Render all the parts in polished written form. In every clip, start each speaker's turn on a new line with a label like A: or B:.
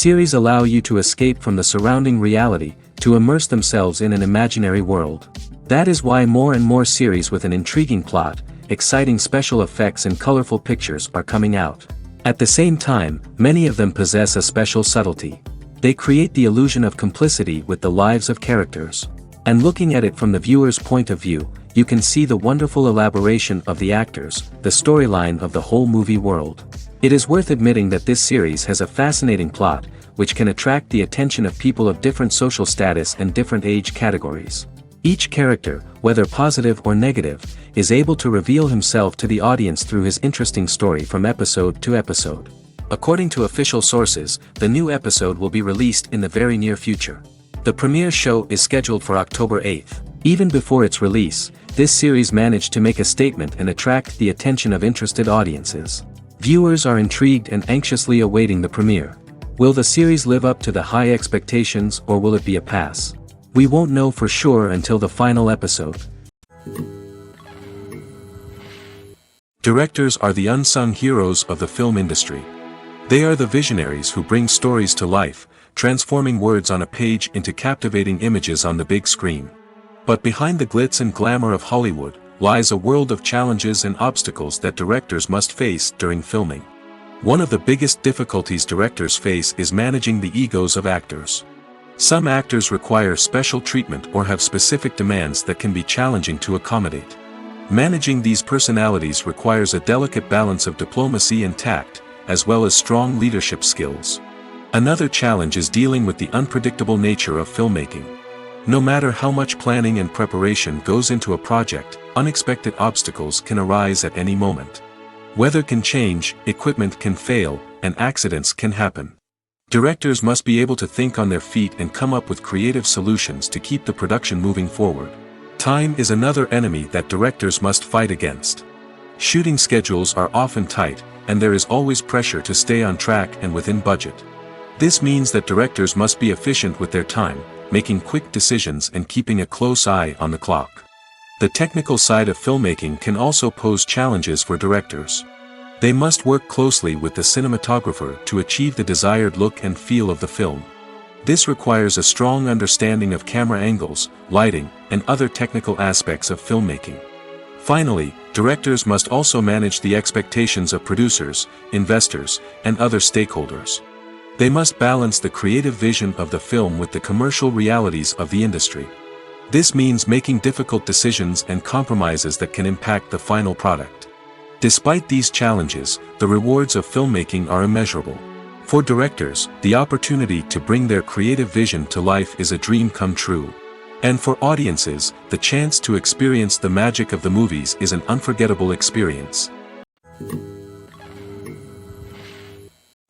A: Series allow you to escape from the surrounding reality, to immerse themselves in an imaginary world. That is why more and more series with an intriguing plot, exciting special effects and colorful pictures are coming out. At the same time, many of them possess a special subtlety. They create the illusion of complicity with the lives of characters. And looking at it from the viewer's point of view, you can see the wonderful elaboration of the actors, the storyline of the whole movie world. It is worth admitting that this series has a fascinating plot, which can attract the attention of people of different social status and different age categories. Each character, whether positive or negative, is able to reveal himself to the audience through his interesting story from episode to episode. According to official sources, the new episode will be released in the very near future. The premiere show is scheduled for October 8th. Even before its release, this series managed to make a statement and attract the attention of interested audiences. Viewers are intrigued and anxiously awaiting the premiere. Will the series live up to the high expectations, or will it be a pass? We won't know for sure until the final episode. Directors are the unsung heroes of the film industry. They are the visionaries who bring stories to life, transforming words on a page into captivating images on the big screen. But behind the glitz and glamour of Hollywood lies a world of challenges and obstacles that directors must face during filming. One of the biggest difficulties directors face is managing the egos of actors. Some actors require special treatment or have specific demands that can be challenging to accommodate. Managing these personalities requires a delicate balance of diplomacy and tact, as well as strong leadership skills. Another challenge is dealing with the unpredictable nature of filmmaking. No matter how much planning and preparation goes into a project, unexpected obstacles can arise at any moment. Weather can change, equipment can fail, and accidents can happen. Directors must be able to think on their feet and come up with creative solutions to keep the production moving forward. Time is another enemy that directors must fight against. Shooting schedules are often tight, and there is always pressure to stay on track and within budget. This means that directors must be efficient with their time, making quick decisions and keeping a close eye on the clock. The technical side of filmmaking can also pose challenges for directors. They must work closely with the cinematographer to achieve the desired look and feel of the film. This requires a strong understanding of camera angles, lighting, and other technical aspects of filmmaking. Finally, directors must also manage the expectations of producers, investors, and other stakeholders. They must balance the creative vision of the film with the commercial realities of the industry. This means making difficult decisions and compromises that can impact the final product. Despite these challenges, the rewards of filmmaking are immeasurable. For directors, the opportunity to bring their creative vision to life is a dream come true. And for audiences, the chance to experience the magic of the movies is an unforgettable experience.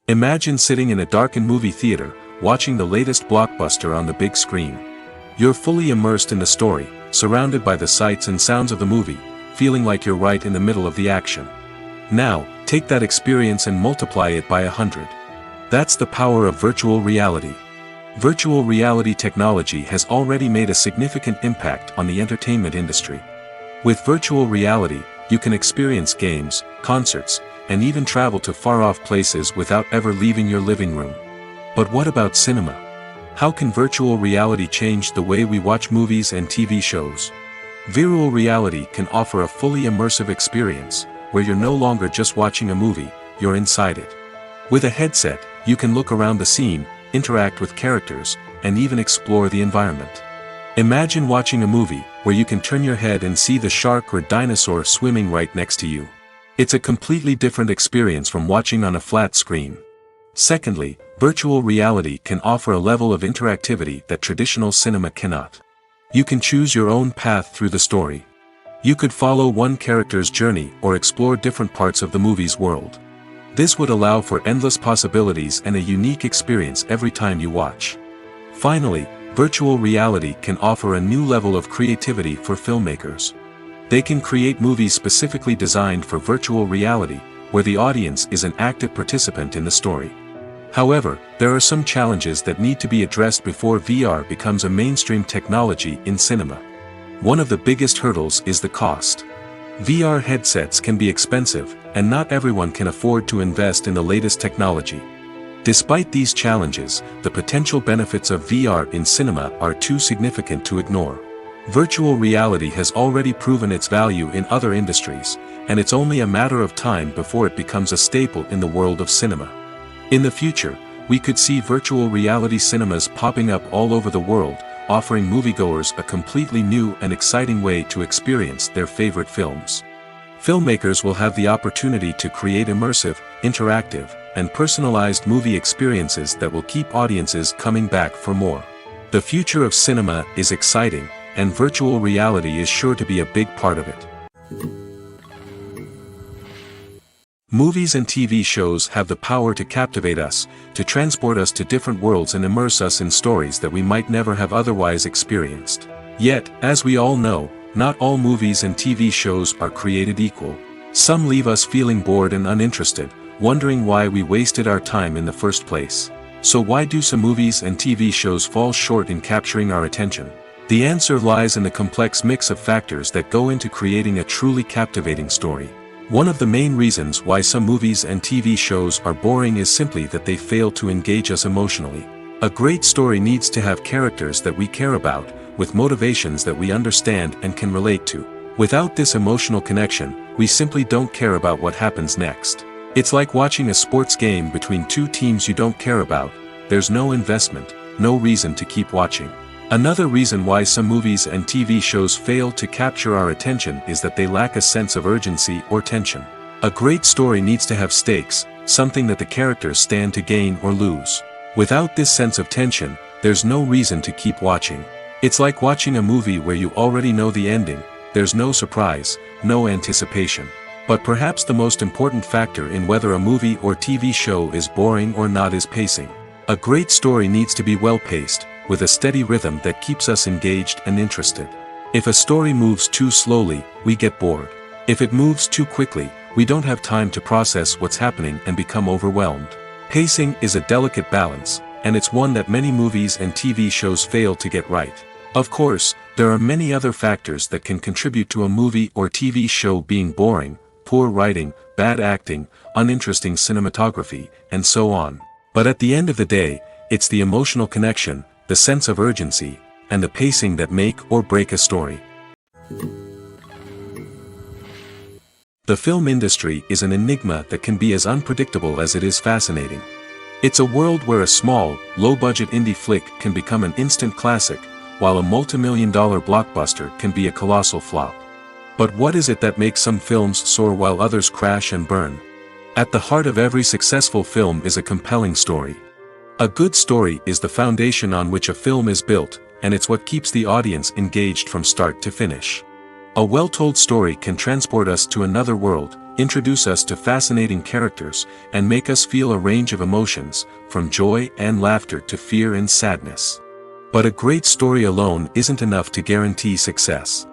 A: Imagine sitting in a darkened movie theater, watching the latest blockbuster on the big screen. You're fully immersed in the story, surrounded by the sights and sounds of the movie, feeling like you're right in the middle of the action. Now, take that experience and multiply it by 100. That's the power of virtual reality. Virtual reality technology has already made a significant impact on the entertainment industry. With virtual reality, you can experience games, concerts, and even travel to far-off places without ever leaving your living room. But what about cinema? How can virtual reality change the way we watch movies and TV shows? Virtual reality can offer a fully immersive experience, where you're no longer just watching a movie, you're inside it. With a headset, you can look around the scene, interact with characters, and even explore the environment. Imagine watching a movie where you can turn your head and see the shark or dinosaur swimming right next to you. It's a completely different experience from watching on a flat screen. Secondly, virtual reality can offer a level of interactivity that traditional cinema cannot. You can choose your own path through the story. You could follow one character's journey or explore different parts of the movie's world. This would allow for endless possibilities and a unique experience every time you watch. Finally, virtual reality can offer a new level of creativity for filmmakers. They can create movies specifically designed for virtual reality, where the audience is an active participant in the story. However, there are some challenges that need to be addressed before VR becomes a mainstream technology in cinema. One of the biggest hurdles is the cost. VR headsets can be expensive, and not everyone can afford to invest in the latest technology. Despite these challenges, the potential benefits of VR in cinema are too significant to ignore. Virtual reality has already proven its value in other industries, and it's only a matter of time before it becomes a staple in the world of cinema. In the future, we could see virtual reality cinemas popping up all over the world, offering moviegoers a completely new and exciting way to experience their favorite films. Filmmakers will have the opportunity to create immersive, interactive, and personalized movie experiences that will keep audiences coming back for more. The future of cinema is exciting, and virtual reality is sure to be a big part of it. Movies and TV shows have the power to captivate us, to transport us to different worlds and immerse us in stories that we might never have otherwise experienced. Yet, as we all know, not all movies and TV shows are created equal. Some leave us feeling bored and uninterested, wondering why we wasted our time in the first place. So why do some movies and TV shows fall short in capturing our attention? The answer lies in the complex mix of factors that go into creating a truly captivating story. One of the main reasons why some movies and TV shows are boring is simply that they fail to engage us emotionally. A great story needs to have characters that we care about, with motivations that we understand and can relate to. Without this emotional connection, we simply don't care about what happens next. It's like watching a sports game between two teams you don't care about. There's no investment, no reason to keep watching. Another reason why some movies and TV shows fail to capture our attention is that they lack a sense of urgency or tension. A great story needs to have stakes, something that the characters stand to gain or lose. Without this sense of tension, there's no reason to keep watching. It's like watching a movie where you already know the ending. There's no surprise, no anticipation. But perhaps the most important factor in whether a movie or TV show is boring or not is pacing. A great story needs to be well-paced, with a steady rhythm that keeps us engaged and interested. If a story moves too slowly, we get bored. If it moves too quickly, we don't have time to process what's happening and become overwhelmed. Pacing is a delicate balance, and it's one that many movies and TV shows fail to get right. Of course, there are many other factors that can contribute to a movie or TV show being boring: poor writing, bad acting, uninteresting cinematography, and so on. But at the end of the day, it's the emotional connection, the sense of urgency, and the pacing that make or break a story. The film industry is an enigma that can be as unpredictable as it is fascinating. It's a world where a small, low-budget indie flick can become an instant classic, while a multi-million-dollar blockbuster can be a colossal flop. But what is it that makes some films soar while others crash and burn? At the heart of every successful film is a compelling story. A good story is the foundation on which a film is built, and it's what keeps the audience engaged from start to finish. A well-told story can transport us to another world, introduce us to fascinating characters, and make us feel a range of emotions, from joy and laughter to fear and sadness. But a great story alone isn't enough to guarantee success.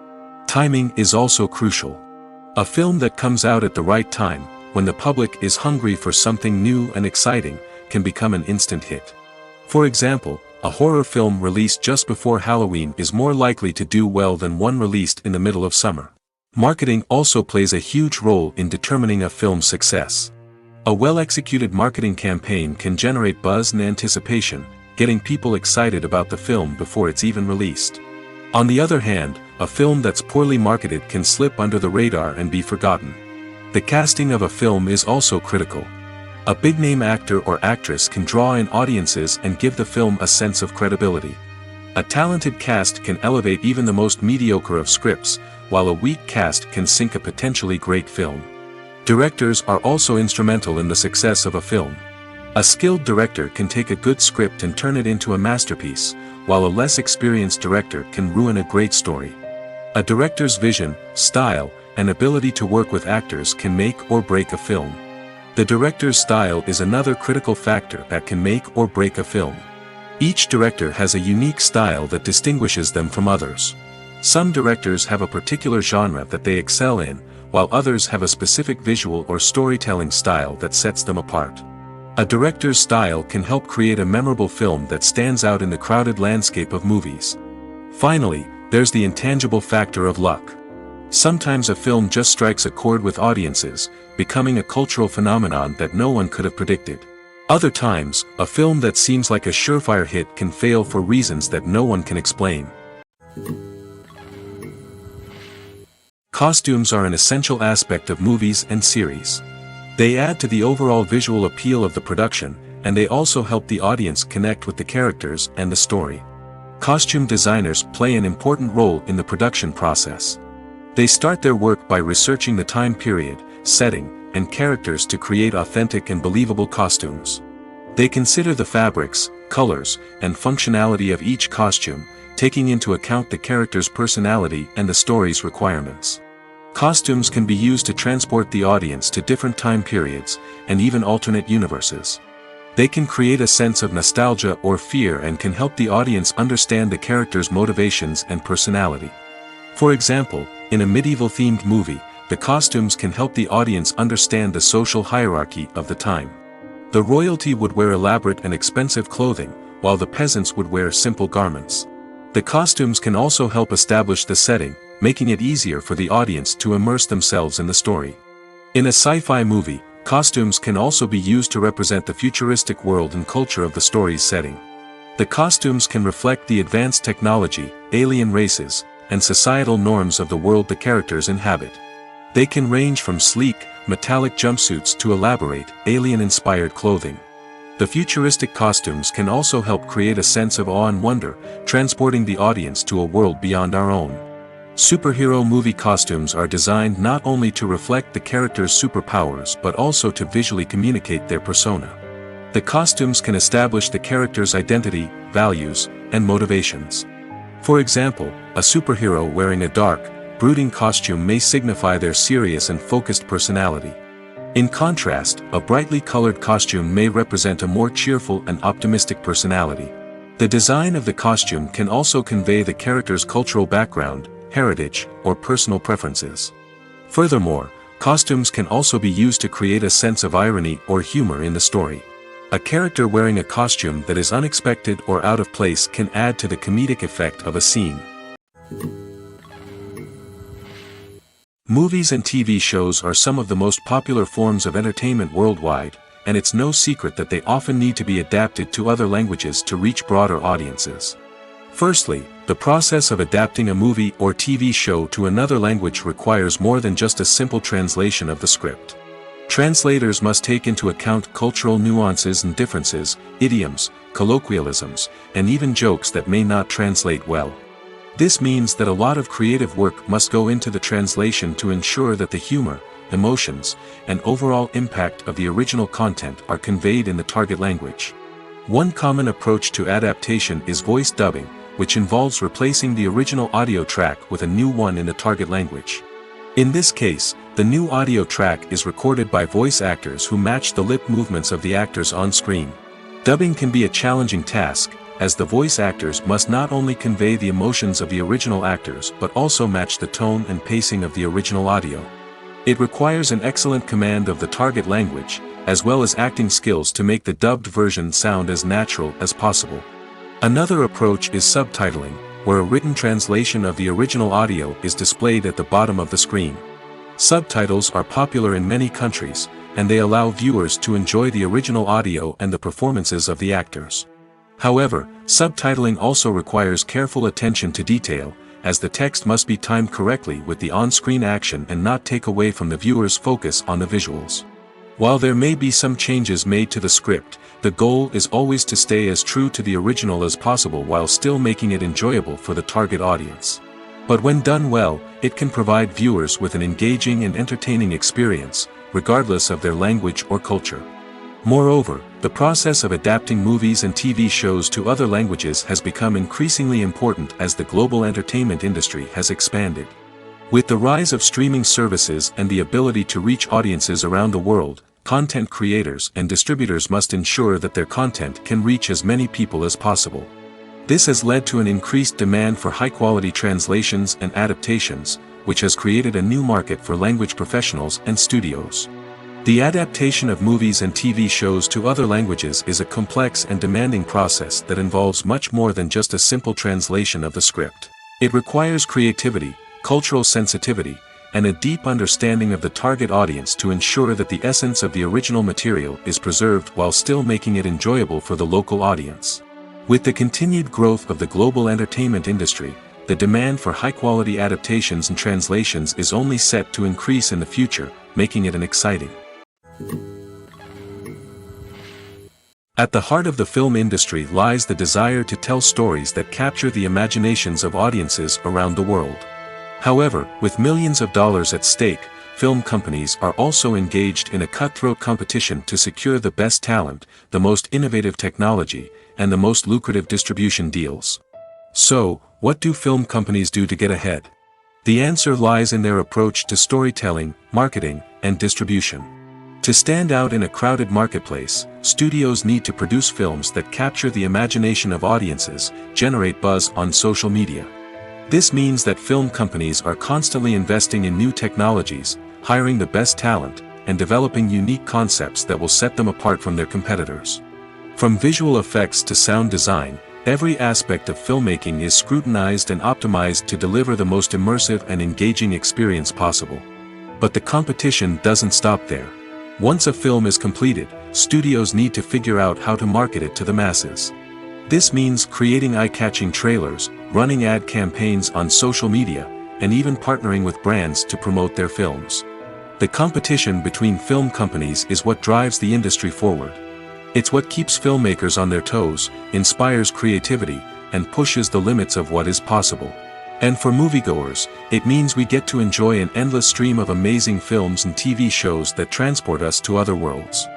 A: Timing is also crucial. A film that comes out at the right time, when the public is hungry for something new and exciting, can become an instant hit. For example, a horror film released just before Halloween is more likely to do well than one released in the middle of summer. Marketing also plays a huge role in determining a film's success. A well-executed marketing campaign can generate buzz and anticipation, getting people excited about the film before it's even released. On the other hand, a film that's poorly marketed can slip under the radar and be forgotten. The casting of a film is also critical. A big-name actor or actress can draw in audiences and give the film a sense of credibility. A talented cast can elevate even the most mediocre of scripts, while a weak cast can sink a potentially great film. Directors are also instrumental in the success of a film. A skilled director can take a good script and turn it into a masterpiece, while a less experienced director can ruin a great story. A director's vision, style, and ability to work with actors can make or break a film. The director's style is another critical factor that can make or break a film. Each director has a unique style that distinguishes them from others. Some directors have a particular genre that they excel in, while others have a specific visual or storytelling style that sets them apart. A director's style can help create a memorable film that stands out in the crowded landscape of movies. Finally, there's the intangible factor of luck. Sometimes a film just strikes a chord with audiences, becoming a cultural phenomenon that no one could have predicted. Other times, a film that seems like a surefire hit can fail for reasons that no one can explain. Costumes are an essential aspect of movies and series. They add to the overall visual appeal of the production, and they also help the audience connect with the characters and the story. Costume designers play an important role in the production process. They start their work by researching the time period, setting, and characters to create authentic and believable costumes. They consider the fabrics, colors, and functionality of each costume, taking into account the character's personality and the story's requirements. Costumes can be used to transport the audience to different time periods, and even alternate universes. They can create a sense of nostalgia or fear and can help the audience understand the character's motivations and personality. For example, in a medieval-themed movie, the costumes can help the audience understand the social hierarchy of the time. The royalty would wear elaborate and expensive clothing, while the peasants would wear simple garments. The costumes can also help establish the setting, making it easier for the audience to immerse themselves in the story. In a sci-fi movie, costumes can also be used to represent the futuristic world and culture of the story's setting. The costumes can reflect the advanced technology, alien races, and societal norms of the world the characters inhabit. They can range from sleek, metallic jumpsuits to elaborate, alien-inspired clothing. The futuristic costumes can also help create a sense of awe and wonder, transporting the audience to a world beyond our own. Superhero movie costumes are designed not only to reflect the character's superpowers but also to visually communicate their persona. The costumes can establish the character's identity, values, and motivations. For example, a superhero wearing a dark, brooding costume may signify their serious and focused personality. In contrast, a brightly colored costume may represent a more cheerful and optimistic personality. The design of the costume can also convey the character's cultural background, heritage, or personal preferences. Furthermore, costumes can also be used to create a sense of irony or humor in the story. A character wearing a costume that is unexpected or out of place can add to the comedic effect of a scene. Movies and TV shows are some of the most popular forms of entertainment worldwide, and it's no secret that they often need to be adapted to other languages to reach broader audiences. Firstly, the process of adapting a movie or TV show to another language requires more than just a simple translation of the script. Translators must take into account cultural nuances and differences, idioms, colloquialisms, and even jokes that may not translate well. This means that a lot of creative work must go into the translation to ensure that the humor, emotions, and overall impact of the original content are conveyed in the target language. One common approach to adaptation is voice dubbing, which involves replacing the original audio track with a new one in the target language. In this case, the new audio track is recorded by voice actors who match the lip movements of the actors on screen. Dubbing can be a challenging task, as the voice actors must not only convey the emotions of the original actors but also match the tone and pacing of the original audio. It requires an excellent command of the target language, as well as acting skills to make the dubbed version sound as natural as possible. Another approach is subtitling, where a written translation of the original audio is displayed at the bottom of the screen. Subtitles are popular in many countries, and they allow viewers to enjoy the original audio and the performances of the actors. However, subtitling also requires careful attention to detail, as the text must be timed correctly with the on-screen action and not take away from the viewer's focus on the visuals. While there may be some changes made to the script, the goal is always to stay as true to the original as possible while still making it enjoyable for the target audience. But when done well, it can provide viewers with an engaging and entertaining experience, regardless of their language or culture. Moreover, the process of adapting movies and TV shows to other languages has become increasingly important as the global entertainment industry has expanded. With the rise of streaming services and the ability to reach audiences around the world, content creators and distributors must ensure that their content can reach as many people as possible. This has led to an increased demand for high-quality translations and adaptations, which has created a new market for language professionals and studios. The adaptation of movies and TV shows to other languages is a complex and demanding process that involves much more than just a simple translation of the script. It requires creativity, cultural sensitivity, and a deep understanding of the target audience to ensure that the essence of the original material is preserved while still making it enjoyable for the local audience. With the continued growth of the global entertainment industry, the demand for high-quality adaptations and translations is only set to increase in the future, making it an exciting. At the heart of the film industry lies the desire to tell stories that capture the imaginations of audiences around the world. However, with millions of dollars at stake, film companies are also engaged in a cutthroat competition to secure the best talent, the most innovative technology, and the most lucrative distribution deals. So, what do film companies do to get ahead? The answer lies in their approach to storytelling, marketing, and distribution. To stand out in a crowded marketplace, studios need to produce films that capture the imagination of audiences, generate buzz on social media. This means that film companies are constantly investing in new technologies, hiring the best talent, and developing unique concepts that will set them apart from their competitors. From visual effects to sound design, every aspect of filmmaking is scrutinized and optimized to deliver the most immersive and engaging experience possible. But the competition doesn't stop there. Once a film is completed, studios need to figure out how to market it to the masses. This means creating eye-catching trailers, running ad campaigns on social media, and even partnering with brands to promote their films. The competition between film companies is what drives the industry forward. It's what keeps filmmakers on their toes, inspires creativity, and pushes the limits of what is possible. And for moviegoers, it means we get to enjoy an endless stream of amazing films and TV shows that transport us to other worlds.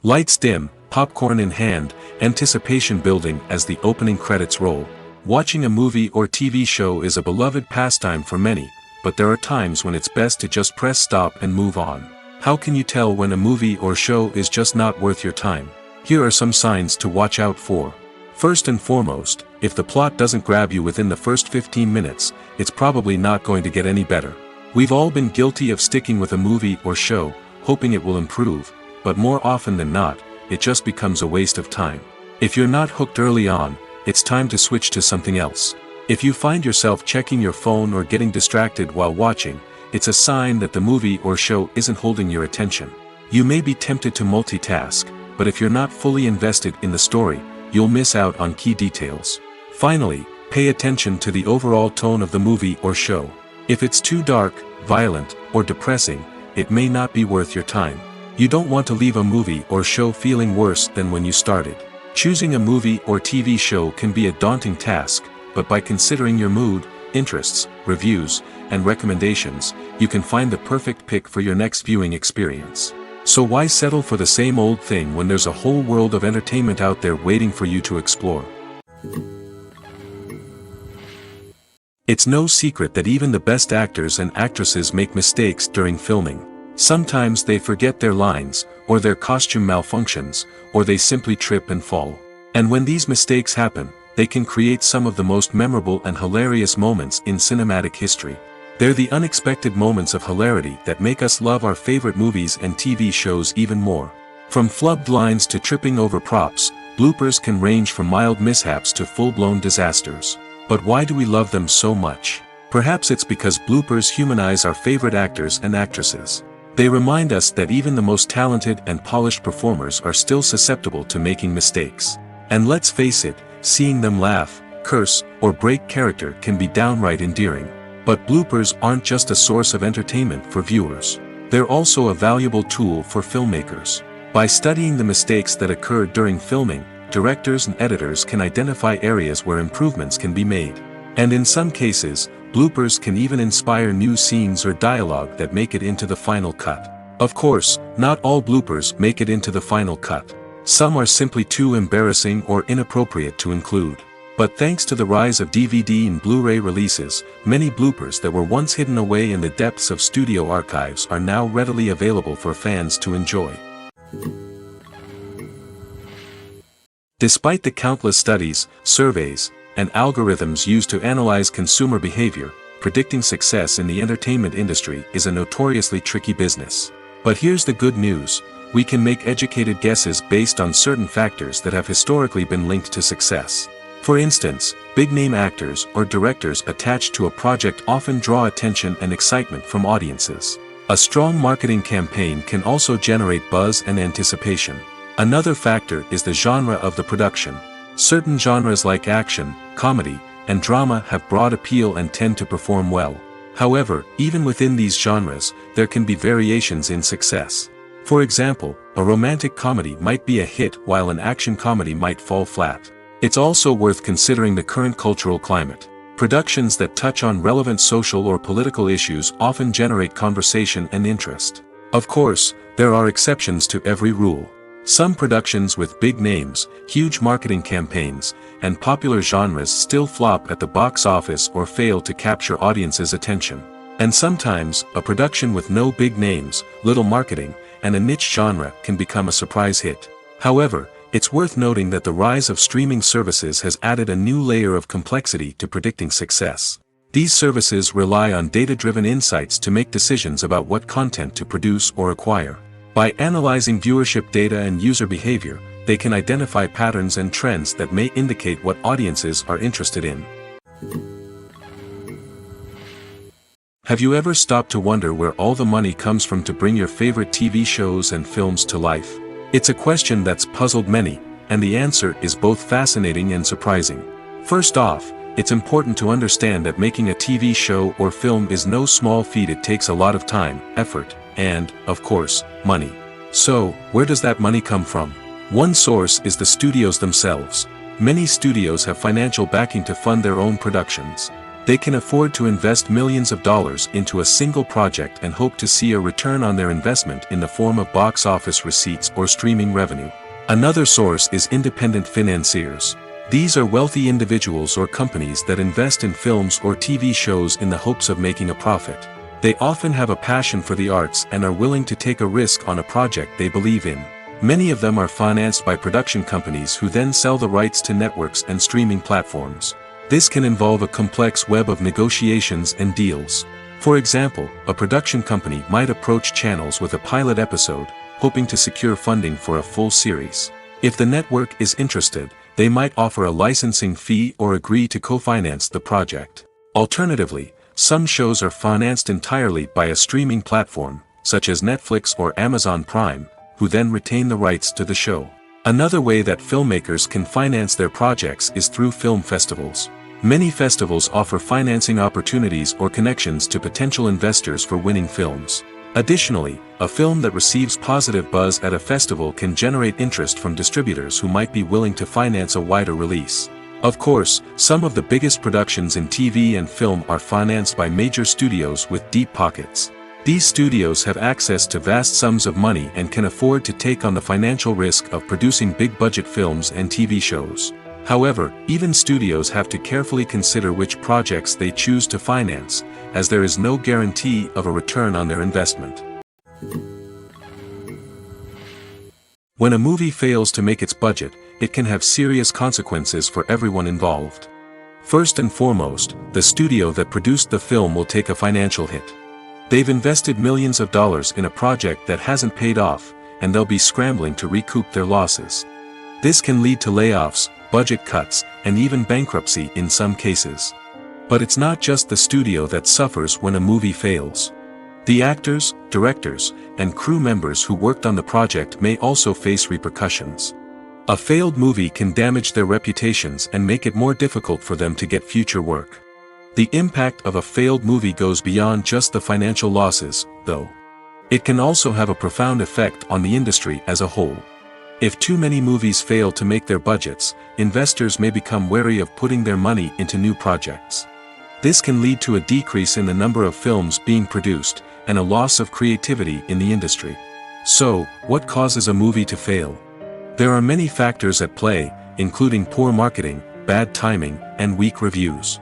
A: Lights dim, popcorn in hand, anticipation building as the opening credits roll. Watching a movie or TV show is a beloved pastime for many, but there are times when it's best to just press stop and move on. How can you tell when a movie or show is just not worth your time? Here are some signs to watch out for. First and foremost, if the plot doesn't grab you within the first 15 minutes, it's probably not going to get any better. We've all been guilty of sticking with a movie or show, hoping it will improve, but more often than not, it just becomes a waste of time. If you're not hooked early on, it's time to switch to something else. If you find yourself checking your phone or getting distracted while watching, it's a sign that the movie or show isn't holding your attention. You may be tempted to multitask, but if you're not fully invested in the story, you'll miss out on key details. Finally, pay attention to the overall tone of the movie or show. If it's too dark, violent, or depressing, it may not be worth your time. You don't want to leave a movie or show feeling worse than when you started. Choosing a movie or TV show can be a daunting task, but by considering your mood, interests, reviews, and recommendations, you can find the perfect pick for your next viewing experience. So why settle for the same old thing when there's a whole world of entertainment out there waiting for you to explore? It's no secret that even the best actors and actresses make mistakes during filming. Sometimes they forget their lines, or their costume malfunctions, or they simply trip and fall. And when these mistakes happen, they can create some of the most memorable and hilarious moments in cinematic history. They're the unexpected moments of hilarity that make us love our favorite movies and TV shows even more. From flubbed lines to tripping over props, bloopers can range from mild mishaps to full-blown disasters. But why do we love them so much? Perhaps it's because bloopers humanize our favorite actors and actresses. They remind us that even the most talented and polished performers are still susceptible to making mistakes. And let's face it, seeing them laugh, curse, or break character can be downright endearing. But bloopers aren't just a source of entertainment for viewers. They're also a valuable tool for filmmakers. By studying the mistakes that occurred during filming, directors and editors can identify areas where improvements can be made. And in some cases, bloopers can even inspire new scenes or dialogue that make it into the final cut. Of course, not all bloopers make it into the final cut. Some are simply too embarrassing or inappropriate to include. But thanks to the rise of DVD and Blu-ray releases, many bloopers that were once hidden away in the depths of studio archives are now readily available for fans to enjoy. Despite the countless studies, surveys, and algorithms used to analyze consumer behavior, predicting success in the entertainment industry is a notoriously tricky business. But here's the good news: we can make educated guesses based on certain factors that have historically been linked to success. For instance, big-name actors or directors attached to a project often draw attention and excitement from audiences. A strong marketing campaign can also generate buzz and anticipation. Another factor is the genre of the production. Certain genres like action, comedy, and drama have broad appeal and tend to perform well. However, even within these genres, there can be variations in success. For example, a romantic comedy might be a hit while an action comedy might fall flat. It's also worth considering the current cultural climate. Productions that touch on relevant social or political issues often generate conversation and interest. Of course, there are exceptions to every rule. Some productions with big names, huge marketing campaigns, and popular genres still flop at the box office or fail to capture audiences' attention. And sometimes, a production with no big names, little marketing, and a niche genre can become a surprise hit. However, it's worth noting that the rise of streaming services has added a new layer of complexity to predicting success. These services rely on data-driven insights to make decisions about what content to produce or acquire. By analyzing viewership data and user behavior, they can identify patterns and trends that may indicate what audiences are interested in. Have you ever stopped to wonder where all the money comes from to bring your favorite TV shows and films to life? It's a question that's puzzled many, and the answer is both fascinating and surprising. First off, it's important to understand that making a TV show or film is no small feat. It takes a lot of time, effort, and, of course, money. So, where does that money come from? One source is the studios themselves. Many studios have financial backing to fund their own productions. They can afford to invest millions of dollars into a single project and hope to see a return on their investment in the form of box office receipts or streaming revenue. Another source is independent financiers. These are wealthy individuals or companies that invest in films or TV shows in the hopes of making a profit. They often have a passion for the arts and are willing to take a risk on a project they believe in. Many of them are financed by production companies who then sell the rights to networks and streaming platforms. This can involve a complex web of negotiations and deals. For example, a production company might approach channels with a pilot episode, hoping to secure funding for a full series. If the network is interested, they might offer a licensing fee or agree to co-finance the project. Alternatively, some shows are financed entirely by a streaming platform, such as Netflix or Amazon Prime, who then retain the rights to the show. Another way that filmmakers can finance their projects is through film festivals. Many festivals offer financing opportunities or connections to potential investors for winning films. Additionally, a film that receives positive buzz at a festival can generate interest from distributors who might be willing to finance a wider release. Of course, some of the biggest productions in TV and film are financed by major studios with deep pockets. These studios have access to vast sums of money and can afford to take on the financial risk of producing big-budget films and TV shows. However, even studios have to carefully consider which projects they choose to finance, as there is no guarantee of a return on their investment. When a movie fails to make its budget, it can have serious consequences for everyone involved. First and foremost, the studio that produced the film will take a financial hit. They've invested millions of dollars in a project that hasn't paid off, and they'll be scrambling to recoup their losses. This can lead to layoffs, budget cuts, and even bankruptcy in some cases. But it's not just the studio that suffers when a movie fails. The actors, directors, and crew members who worked on the project may also face repercussions. A failed movie can damage their reputations and make it more difficult for them to get future work. The impact of a failed movie goes beyond just the financial losses, though. It can also have a profound effect on the industry as a whole. If too many movies fail to make their budgets, investors may become wary of putting their money into new projects. This can lead to a decrease in the number of films being produced, and a loss of creativity in the industry. So, what causes a movie to fail? There are many factors at play, including poor marketing, bad timing, and weak reviews.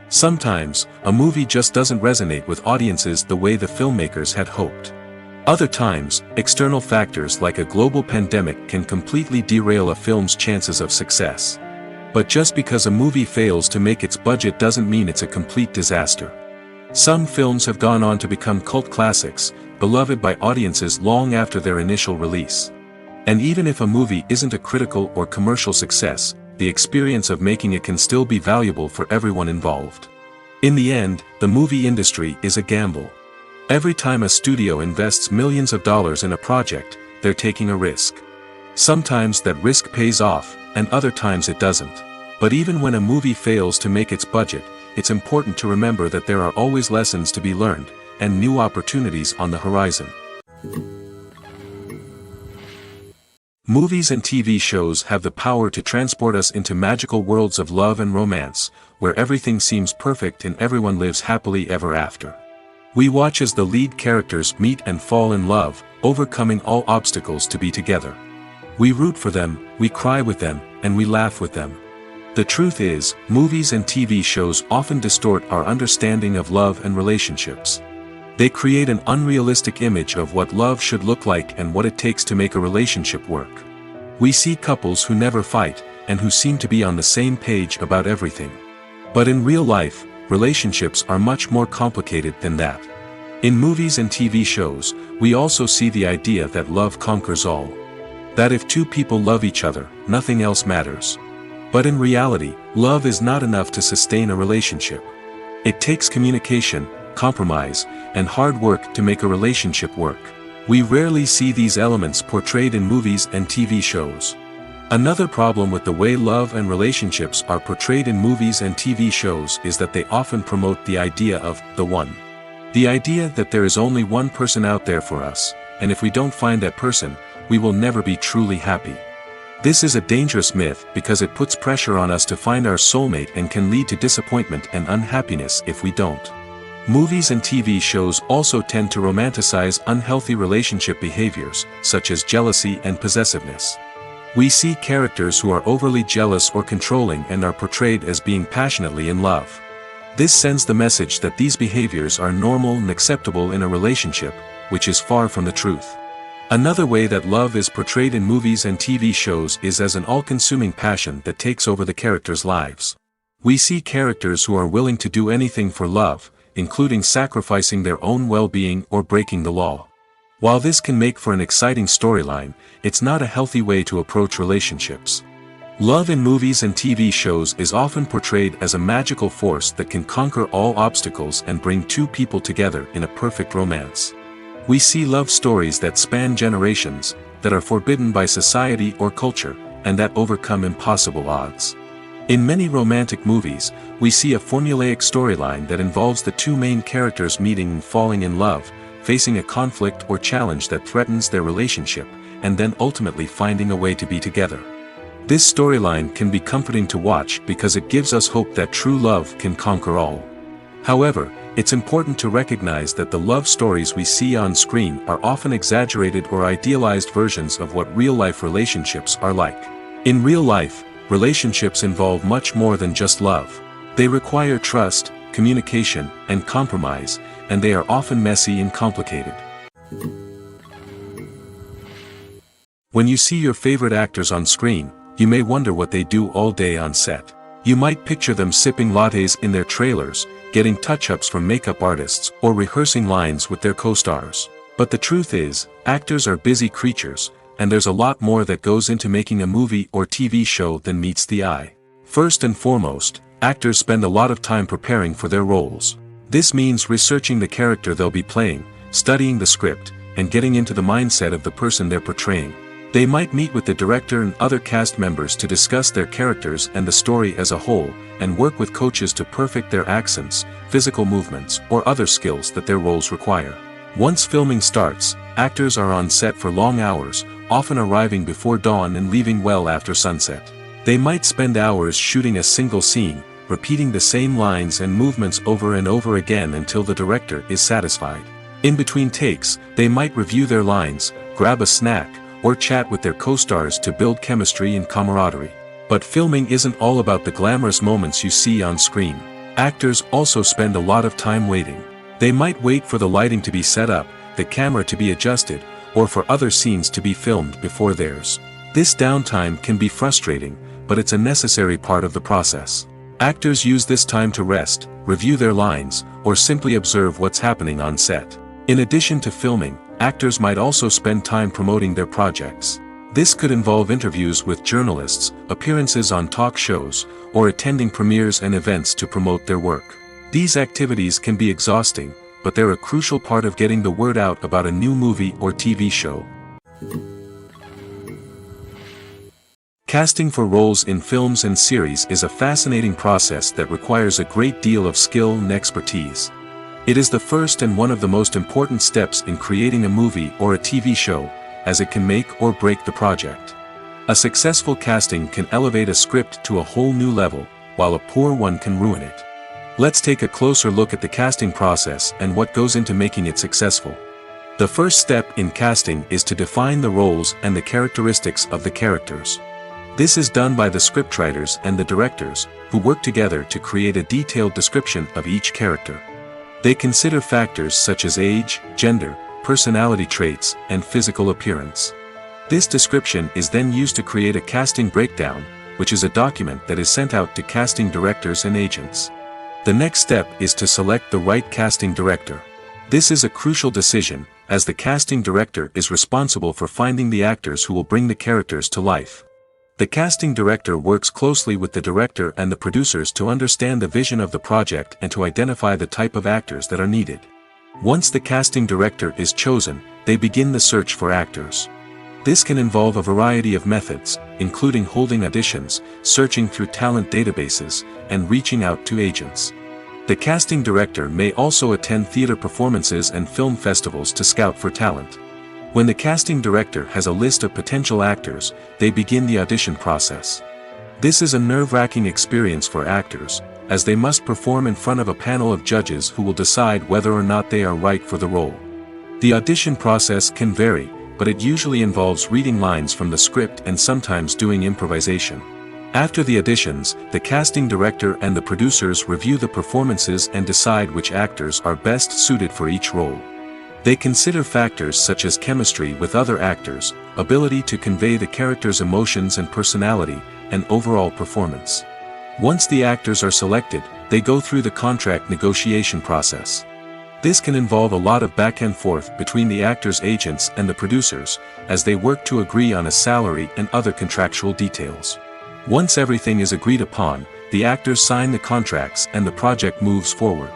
A: Sometimes, a movie just doesn't resonate with audiences the way the filmmakers had hoped. Other times, external factors like a global pandemic can completely derail a film's chances of success. But just because a movie fails to make its budget doesn't mean it's a complete disaster. Some films have gone on to become cult classics, beloved by audiences long after their initial release. And even if a movie isn't a critical or commercial success, the experience of making it can still be valuable for everyone involved. In the end, the movie industry is a gamble. Every time a studio invests millions of dollars in a project, they're taking a risk. Sometimes that risk pays off, and other times it doesn't. But even when a movie fails to make its budget, it's important to remember that there are always lessons to be learned, and new opportunities on the horizon. Movies and TV shows have the power to transport us into magical worlds of love and romance, where everything seems perfect and everyone lives happily ever after. We watch as the lead characters meet and fall in love, overcoming all obstacles to be together. We root for them, we cry with them, and we laugh with them. The truth is, movies and TV shows often distort our understanding of love and relationships. They create an unrealistic image of what love should look like and what it takes to make a relationship work. We see couples who never fight, and who seem to be on the same page about everything. But in real life, relationships are much more complicated than that. In movies and TV shows, we also see the idea that love conquers all. That if two people love each other, nothing else matters. But in reality, love is not enough to sustain a relationship. It takes communication, compromise, and hard work to make a relationship work. We rarely see these elements portrayed in movies and TV shows. Another problem with the way love and relationships are portrayed in movies and TV shows is that they often promote the idea of the one. The idea that there is only one person out there for us, and if we don't find that person, we will never be truly happy. This is a dangerous myth because it puts pressure on us to find our soulmate and can lead to disappointment and unhappiness if we don't. Movies and TV shows also tend to romanticize unhealthy relationship behaviors, such as jealousy and possessiveness. We see characters who are overly jealous or controlling and are portrayed as being passionately in love. This sends the message that these behaviors are normal and acceptable in a relationship, which is far from the truth. Another way that love is portrayed in movies and TV shows is as an all-consuming passion that takes over the characters' lives. We see characters who are willing to do anything for love, including sacrificing their own well-being or breaking the law. While this can make for an exciting storyline, it's not a healthy way to approach relationships. Love in movies and TV shows is often portrayed as a magical force that can conquer all obstacles and bring two people together in a perfect romance. We see love stories that span generations, that are forbidden by society or culture, and that overcome impossible odds. In many romantic movies, we see a formulaic storyline that involves the two main characters meeting and falling in love, facing a conflict or challenge that threatens their relationship, and then ultimately finding a way to be together. This storyline can be comforting to watch because it gives us hope that true love can conquer all. However, it's important to recognize that the love stories we see on screen are often exaggerated or idealized versions of what real-life relationships are like. In real life, relationships involve much more than just love. They require trust, communication, and compromise, and they are often messy and complicated. When you see your favorite actors on screen, you may wonder what they do all day on set. You might picture them sipping lattes in their trailers, getting touch-ups from makeup artists, or rehearsing lines with their co-stars. But the truth is, actors are busy creatures, and there's a lot more that goes into making a movie or TV show than meets the eye. First and foremost, actors spend a lot of time preparing for their roles. This means researching the character they'll be playing, studying the script, and getting into the mindset of the person they're portraying. They might meet with the director and other cast members to discuss their characters and the story as a whole, and work with coaches to perfect their accents, physical movements, or other skills that their roles require. Once filming starts, actors are on set for long hours, often arriving before dawn and leaving well after sunset. They might spend hours shooting a single scene, repeating the same lines and movements over and over again until the director is satisfied. In between takes, they might review their lines, grab a snack, or chat with their co-stars to build chemistry and camaraderie. But filming isn't all about the glamorous moments you see on screen. Actors also spend a lot of time waiting. They might wait for the lighting to be set up, the camera to be adjusted, or for other scenes to be filmed before theirs. This downtime can be frustrating, but it's a necessary part of the process. Actors use this time to rest, review their lines, or simply observe what's happening on set. In addition to filming, actors might also spend time promoting their projects. This could involve interviews with journalists, appearances on talk shows, or attending premieres and events to promote their work. These activities can be exhausting, but they're a crucial part of getting the word out about a new movie or TV show. Casting for roles in films and series is a fascinating process that requires a great deal of skill and expertise. It is the first and one of the most important steps in creating a movie or a TV show, as it can make or break the project. A successful casting can elevate a script to a whole new level, while a poor one can ruin it. Let's take a closer look at the casting process and what goes into making it successful. The first step in casting is to define the roles and the characteristics of the characters. This is done by the scriptwriters and the directors, who work together to create a detailed description of each character. They consider factors such as age, gender, personality traits, and physical appearance. This description is then used to create a casting breakdown, which is a document that is sent out to casting directors and agents. The next step is to select the right casting director. This is a crucial decision, as the casting director is responsible for finding the actors who will bring the characters to life. The casting director works closely with the director and the producers to understand the vision of the project and to identify the type of actors that are needed. Once the casting director is chosen, they begin the search for actors. This can involve a variety of methods, including holding auditions, searching through talent databases, and reaching out to agents. The casting director may also attend theater performances and film festivals to scout for talent. When the casting director has a list of potential actors, they begin the audition process. This is a nerve-wracking experience for actors, as they must perform in front of a panel of judges who will decide whether or not they are right for the role. The audition process can vary, but it usually involves reading lines from the script and sometimes doing improvisation. After the auditions, the casting director and the producers review the performances and decide which actors are best suited for each role. They consider factors such as chemistry with other actors, ability to convey the character's emotions and personality, and overall performance. Once the actors are selected, they go through the contract negotiation process. This can involve a lot of back and forth between the actors' agents and the producers, as they work to agree on a salary and other contractual details. Once everything is agreed upon, the actors sign the contracts and the project moves forward.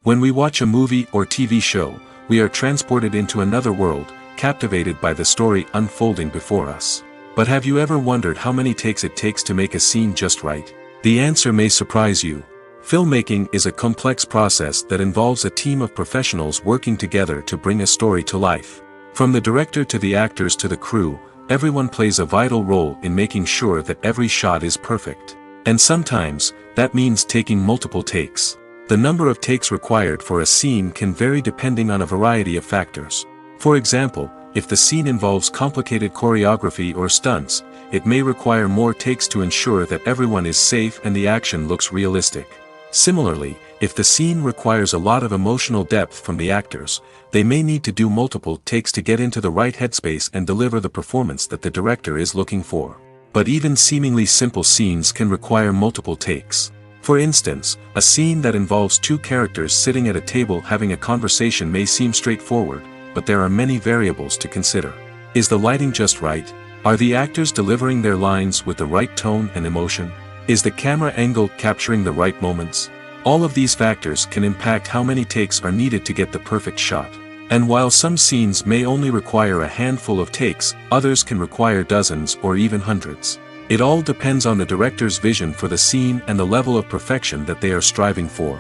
A: When we watch a movie or TV show, we are transported into another world, captivated by the story unfolding before us. But have you ever wondered how many takes it takes to make a scene just right? The answer may surprise you. Filmmaking is a complex process that involves a team of professionals working together to bring a story to life. From the director to the actors to the crew, everyone plays a vital role in making sure that every shot is perfect. And sometimes, that means taking multiple takes. The number of takes required for a scene can vary depending on a variety of factors. For example, if the scene involves complicated choreography or stunts, it may require more takes to ensure that everyone is safe and the action looks realistic. Similarly, if the scene requires a lot of emotional depth from the actors, they may need to do multiple takes to get into the right headspace and deliver the performance that the director is looking for. But even seemingly simple scenes can require multiple takes. For instance, a scene that involves two characters sitting at a table having a conversation may seem straightforward, but there are many variables to consider. Is the lighting just right? Are the actors delivering their lines with the right tone and emotion? Is the camera angle capturing the right moments? All of these factors can impact how many takes are needed to get the perfect shot. And while some scenes may only require a handful of takes, others can require dozens or even hundreds. It all depends on the director's vision for the scene and the level of perfection that they are striving for.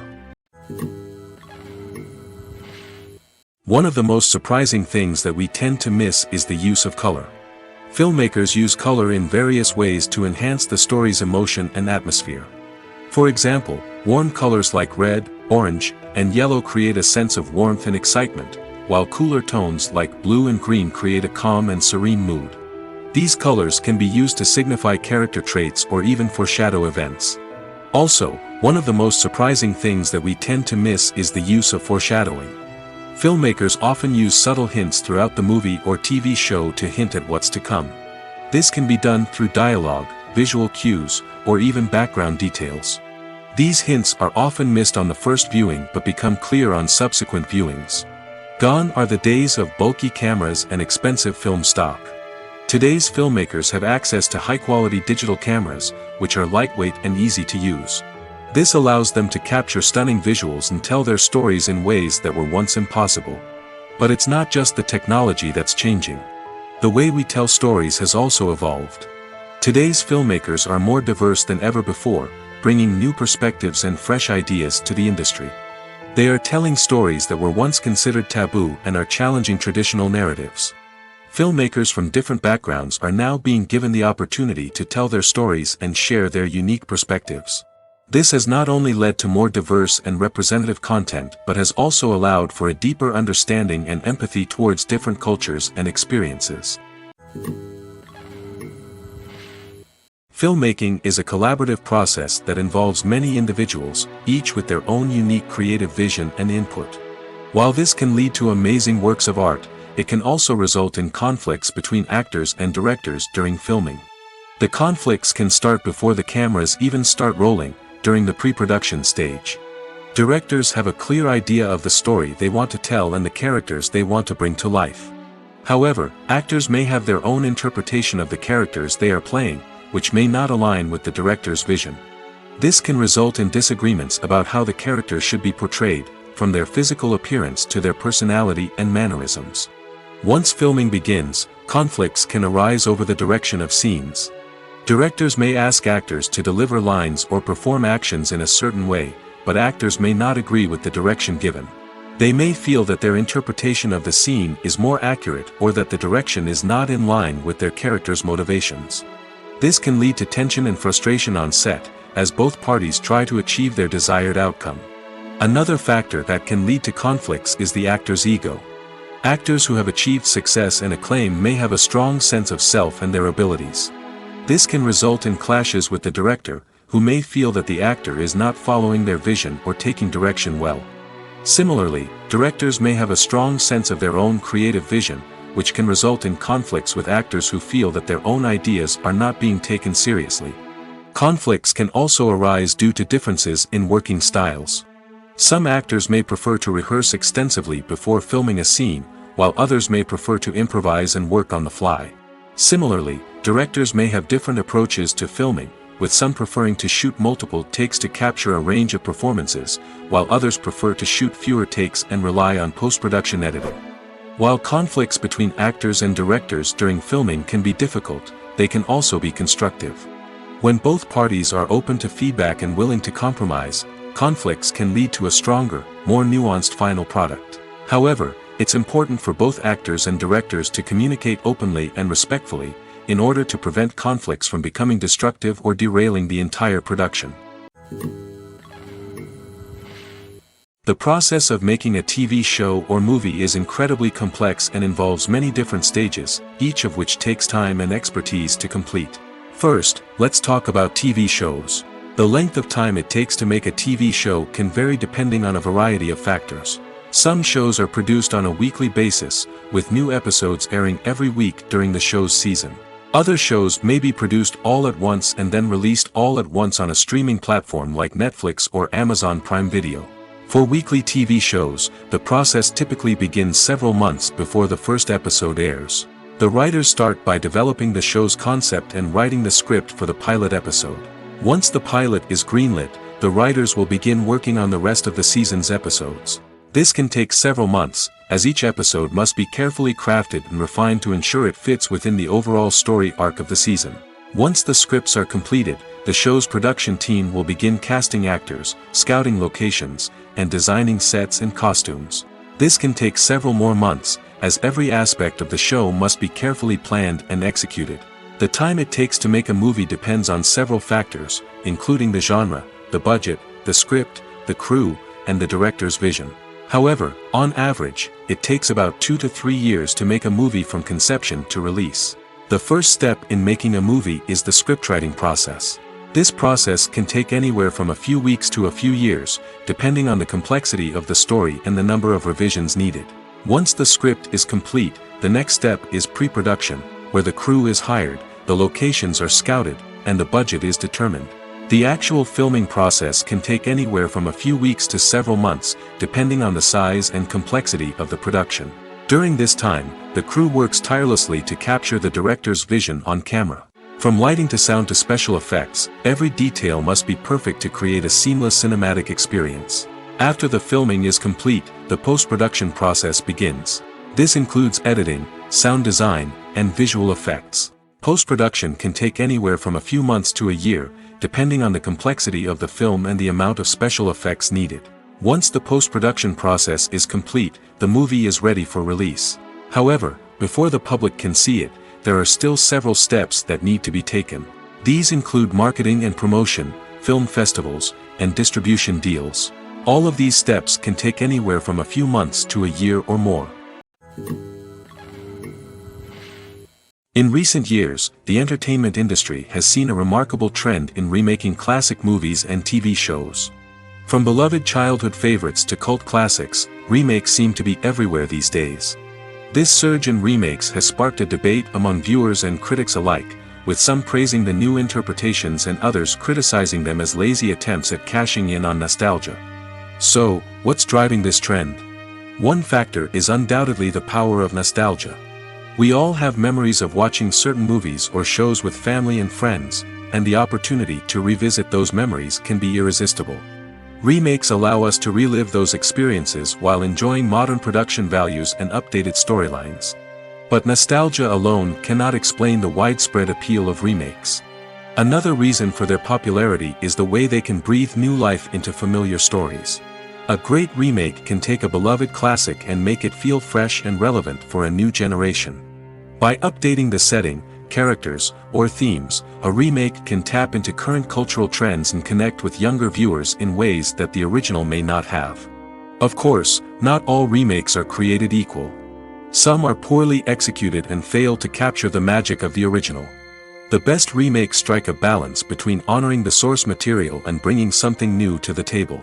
A: One of the most surprising things that we tend to miss is the use of color. Filmmakers use color in various ways to enhance the story's emotion and atmosphere. For example, warm colors like red, orange, and yellow create a sense of warmth and excitement, while cooler tones like blue and green create a calm and serene mood. These colors can be used to signify character traits or even foreshadow events. Also, one of the most surprising things that we tend to miss is the use of foreshadowing. Filmmakers often use subtle hints throughout the movie or TV show to hint at what's to come. This can be done through dialogue, visual cues, or even background details. These hints are often missed on the first viewing but become clear on subsequent viewings. Gone are the days of bulky cameras and expensive film stock. Today's filmmakers have access to high-quality digital cameras, which are lightweight and easy to use. This allows them to capture stunning visuals and tell their stories in ways that were once impossible. But it's not just the technology that's changing. The way we tell stories has also evolved. Today's filmmakers are more diverse than ever before, bringing new perspectives and fresh ideas to the industry. They are telling stories that were once considered taboo and are challenging traditional narratives. Filmmakers from different backgrounds are now being given the opportunity to tell their stories and share their unique perspectives. This has not only led to more diverse and representative content but has also allowed for a deeper understanding and empathy towards different cultures and experiences. Filmmaking is a collaborative process that involves many individuals, each with their own unique creative vision and input. While this can lead to amazing works of art, it can also result in conflicts between actors and directors during filming. The conflicts can start before the cameras even start rolling, during the pre-production stage. Directors have a clear idea of the story they want to tell and the characters they want to bring to life. However, actors may have their own interpretation of the characters they are playing, which may not align with the director's vision. This can result in disagreements about how the characters should be portrayed, from their physical appearance to their personality and mannerisms. Once filming begins, conflicts can arise over the direction of scenes. Directors may ask actors to deliver lines or perform actions in a certain way, but actors may not agree with the direction given. They may feel that their interpretation of the scene is more accurate or that the direction is not in line with their character's motivations. This can lead to tension and frustration on set, as both parties try to achieve their desired outcome. Another factor that can lead to conflicts is the actor's ego. Actors who have achieved success and acclaim may have a strong sense of self and their abilities. This can result in clashes with the director, who may feel that the actor is not following their vision or taking direction well. Similarly, directors may have a strong sense of their own creative vision, which can result in conflicts with actors who feel that their own ideas are not being taken seriously. Conflicts can also arise due to differences in working styles. Some actors may prefer to rehearse extensively before filming a scene, while others may prefer to improvise and work on the fly. Similarly, directors may have different approaches to filming, with some preferring to shoot multiple takes to capture a range of performances, while others prefer to shoot fewer takes and rely on post-production editing. While conflicts between actors and directors during filming can be difficult, they can also be constructive. When both parties are open to feedback and willing to compromise, conflicts can lead to a stronger, more nuanced final product. However, it's important for both actors and directors to communicate openly and respectfully, in order to prevent conflicts from becoming destructive or derailing the entire production. The process of making a TV show or movie is incredibly complex and involves many different stages, each of which takes time and expertise to complete. First, let's talk about TV shows. The length of time it takes to make a TV show can vary depending on a variety of factors. Some shows are produced on a weekly basis, with new episodes airing every week during the show's season. Other shows may be produced all at once and then released all at once on a streaming platform like Netflix or Amazon Prime Video. For weekly TV shows, the process typically begins several months before the first episode airs. The writers start by developing the show's concept and writing the script for the pilot episode. Once the pilot is greenlit, the writers will begin working on the rest of the season's episodes. This can take several months, as each episode must be carefully crafted and refined to ensure it fits within the overall story arc of the season. Once the scripts are completed, the show's production team will begin casting actors, scouting locations, and designing sets and costumes. This can take several more months, as every aspect of the show must be carefully planned and executed. The time it takes to make a movie depends on several factors, including the genre, the budget, the script, the crew, and the director's vision. However, on average, it takes about 2 to 3 years to make a movie from conception to release. The first step in making a movie is the scriptwriting process. This process can take anywhere from a few weeks to a few years, depending on the complexity of the story and the number of revisions needed. Once the script is complete, the next step is pre-production, where the crew is hired, the locations are scouted, and the budget is determined. The actual filming process can take anywhere from a few weeks to several months, depending on the size and complexity of the production. During this time, the crew works tirelessly to capture the director's vision on camera. From lighting to sound to special effects, every detail must be perfect to create a seamless cinematic experience. After the filming is complete, the post-production process begins. This includes editing, sound design, and visual effects. Post-production can take anywhere from a few months to a year, depending on the complexity of the film and the amount of special effects needed. Once the post-production process is complete, the movie is ready for release. However, before the public can see it, there are still several steps that need to be taken. These include marketing and promotion, film festivals, and distribution deals. All of these steps can take anywhere from a few months to a year or more. In recent years, the entertainment industry has seen a remarkable trend in remaking classic movies and TV shows. From beloved childhood favorites to cult classics, remakes seem to be everywhere these days. This surge in remakes has sparked a debate among viewers and critics alike, with some praising the new interpretations and others criticizing them as lazy attempts at cashing in on nostalgia. So, what's driving this trend? One factor is undoubtedly the power of nostalgia. We all have memories of watching certain movies or shows with family and friends, and the opportunity to revisit those memories can be irresistible. Remakes allow us to relive those experiences while enjoying modern production values and updated storylines. But nostalgia alone cannot explain the widespread appeal of remakes. Another reason for their popularity is the way they can breathe new life into familiar stories. A great remake can take a beloved classic and make it feel fresh and relevant for a new generation. By updating the setting, characters, or themes, a remake can tap into current cultural trends and connect with younger viewers in ways that the original may not have. Of course, not all remakes are created equal. Some are poorly executed and fail to capture the magic of the original. The best remakes strike a balance between honoring the source material and bringing something new to the table.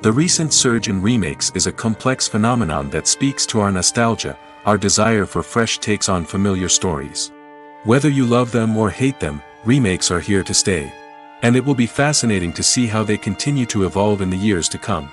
A: The recent surge in remakes is a complex phenomenon that speaks to our nostalgia, our desire for fresh takes on familiar stories. Whether you love them or hate them, remakes are here to stay. And it will be fascinating to see how they continue to evolve in the years to come.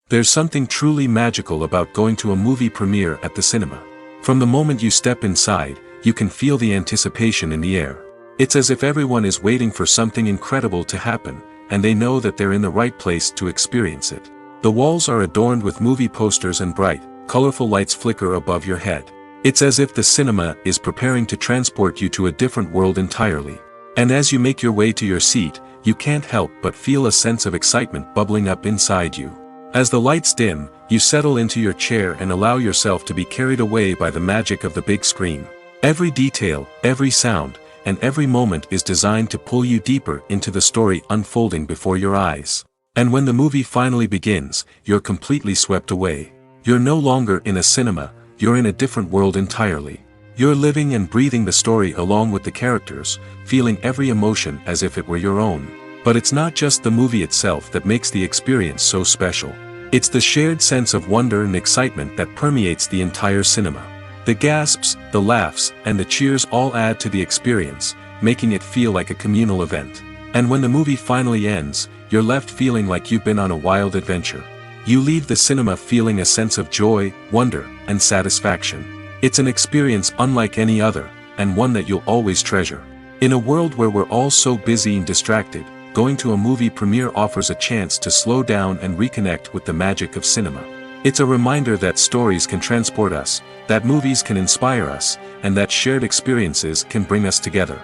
A: There's something truly magical about going to a movie premiere at the cinema. From the moment you step inside, you can feel the anticipation in the air. It's as if everyone is waiting for something incredible to happen, and they know that they're in the right place to experience it. The walls are adorned with movie posters and bright, colorful lights flicker above your head. It's as if the cinema is preparing to transport you to a different world entirely. And as you make your way to your seat, you can't help but feel a sense of excitement bubbling up inside you. As the lights dim, you settle into your chair and allow yourself to be carried away by the magic of the big screen. Every detail, every sound, and every moment is designed to pull you deeper into the story unfolding before your eyes. And when the movie finally begins, you're completely swept away. You're no longer in a cinema, you're in a different world entirely. You're living and breathing the story along with the characters, feeling every emotion as if it were your own. But it's not just the movie itself that makes the experience so special. It's the shared sense of wonder and excitement that permeates the entire cinema. The gasps, the laughs, and the cheers all add to the experience, making it feel like a communal event. And when the movie finally ends, you're left feeling like you've been on a wild adventure. You leave the cinema feeling a sense of joy, wonder, and satisfaction. It's an experience unlike any other, and one that you'll always treasure. In a world where we're all so busy and distracted, going to a movie premiere offers a chance to slow down and reconnect with the magic of cinema. It's a reminder that stories can transport us, that movies can inspire us, and that shared experiences can bring us together.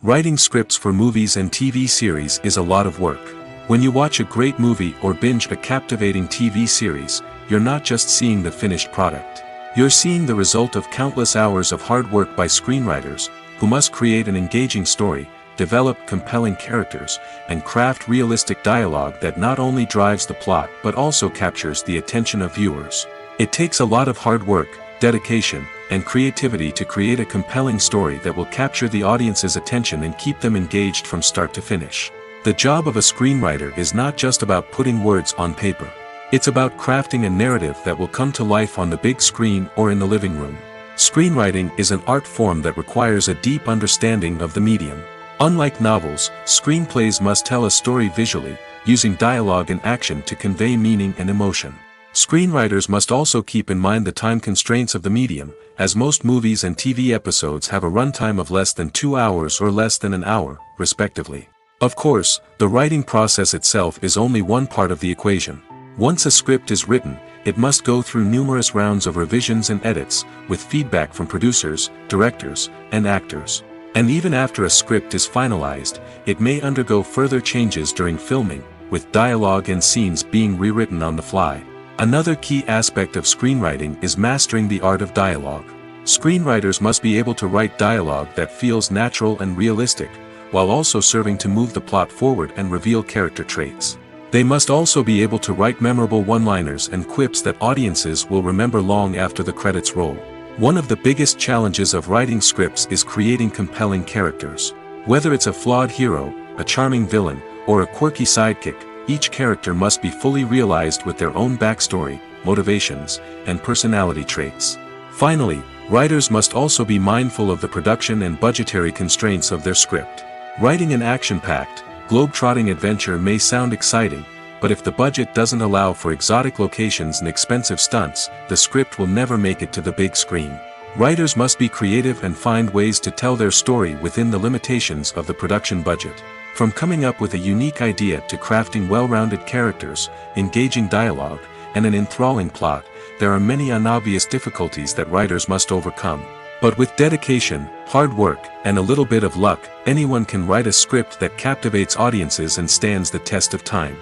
A: Writing scripts for movies and TV series is a lot of work. When you watch a great movie or binge a captivating TV series, you're not just seeing the finished product. You're seeing the result of countless hours of hard work by screenwriters, who must create an engaging story, develop compelling characters, and craft realistic dialogue that not only drives the plot but also captures the attention of viewers. It takes a lot of hard work, dedication, and creativity to create a compelling story that will capture the audience's attention and keep them engaged from start to finish. The job of a screenwriter is not just about putting words on paper. It's about crafting a narrative that will come to life on the big screen or in the living room. Screenwriting is an art form that requires a deep understanding of the medium. Unlike novels, screenplays must tell a story visually, using dialogue and action to convey meaning and emotion. Screenwriters must also keep in mind the time constraints of the medium, as most movies and TV episodes have a runtime of less than 2 hours or less than an hour, respectively. Of course, the writing process itself is only one part of the equation. Once a script is written, it must go through numerous rounds of revisions and edits, with feedback from producers, directors, and actors. And even after a script is finalized, it may undergo further changes during filming, with dialogue and scenes being rewritten on the fly. Another key aspect of screenwriting is mastering the art of dialogue. Screenwriters must be able to write dialogue that feels natural and realistic, while also serving to move the plot forward and reveal character traits. They must also be able to write memorable one-liners and quips that audiences will remember long after the credits roll. One of the biggest challenges of writing scripts is creating compelling characters. Whether it's a flawed hero, a charming villain, or a quirky sidekick, each character must be fully realized with their own backstory, motivations, and personality traits. Finally, writers must also be mindful of the production and budgetary constraints of their script. Writing an action-packed, globe-trotting adventure may sound exciting, but if the budget doesn't allow for exotic locations and expensive stunts, the script will never make it to the big screen. Writers must be creative and find ways to tell their story within the limitations of the production budget. From coming up with a unique idea to crafting well-rounded characters, engaging dialogue, and an enthralling plot, there are many unobvious difficulties that writers must overcome. But with dedication, hard work, and a little bit of luck, anyone can write a script that captivates audiences and stands the test of time.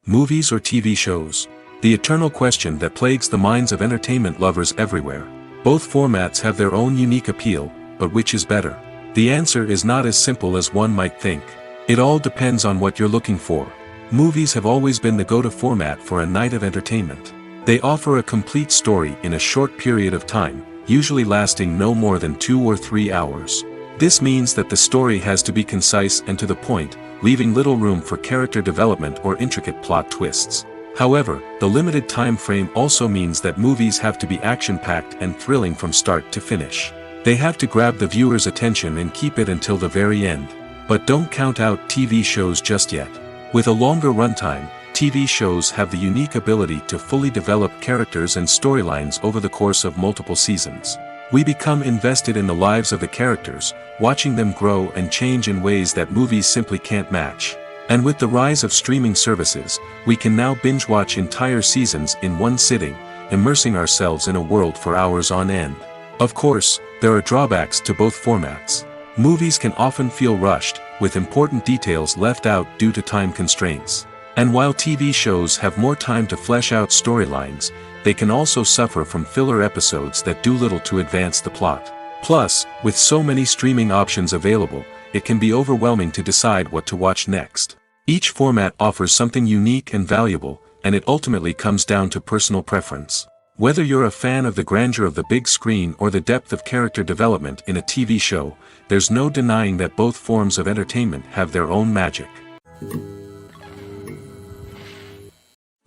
A: Movies or TV shows? The eternal question that plagues the minds of entertainment lovers everywhere. Both formats have their own unique appeal, but which is better? The answer is not as simple as one might think. It all depends on what you're looking for. Movies have always been the go-to format for a night of entertainment. They offer a complete story in a short period of time, usually lasting no more than 2 or 3 hours. This means that the story has to be concise and to the point, leaving little room for character development or intricate plot twists. However, the limited time frame also means that movies have to be action-packed and thrilling from start to finish. They have to grab the viewer's attention and keep it until the very end. But don't count out TV shows just yet. With a longer runtime, TV shows have the unique ability to fully develop characters and storylines over the course of multiple seasons. We become invested in the lives of the characters, watching them grow and change in ways that movies simply can't match. And with the rise of streaming services, we can now binge-watch entire seasons in one sitting, immersing ourselves in a world for hours on end. Of course, there are drawbacks to both formats. Movies can often feel rushed, with important details left out due to time constraints. And while TV shows have more time to flesh out storylines, they can also suffer from filler episodes that do little to advance the plot. Plus, with so many streaming options available, it can be overwhelming to decide what to watch next. Each format offers something unique and valuable, and it ultimately comes down to personal preference. Whether you're a fan of the grandeur of the big screen or the depth of character development in a TV show, there's no denying that both forms of entertainment have their own magic.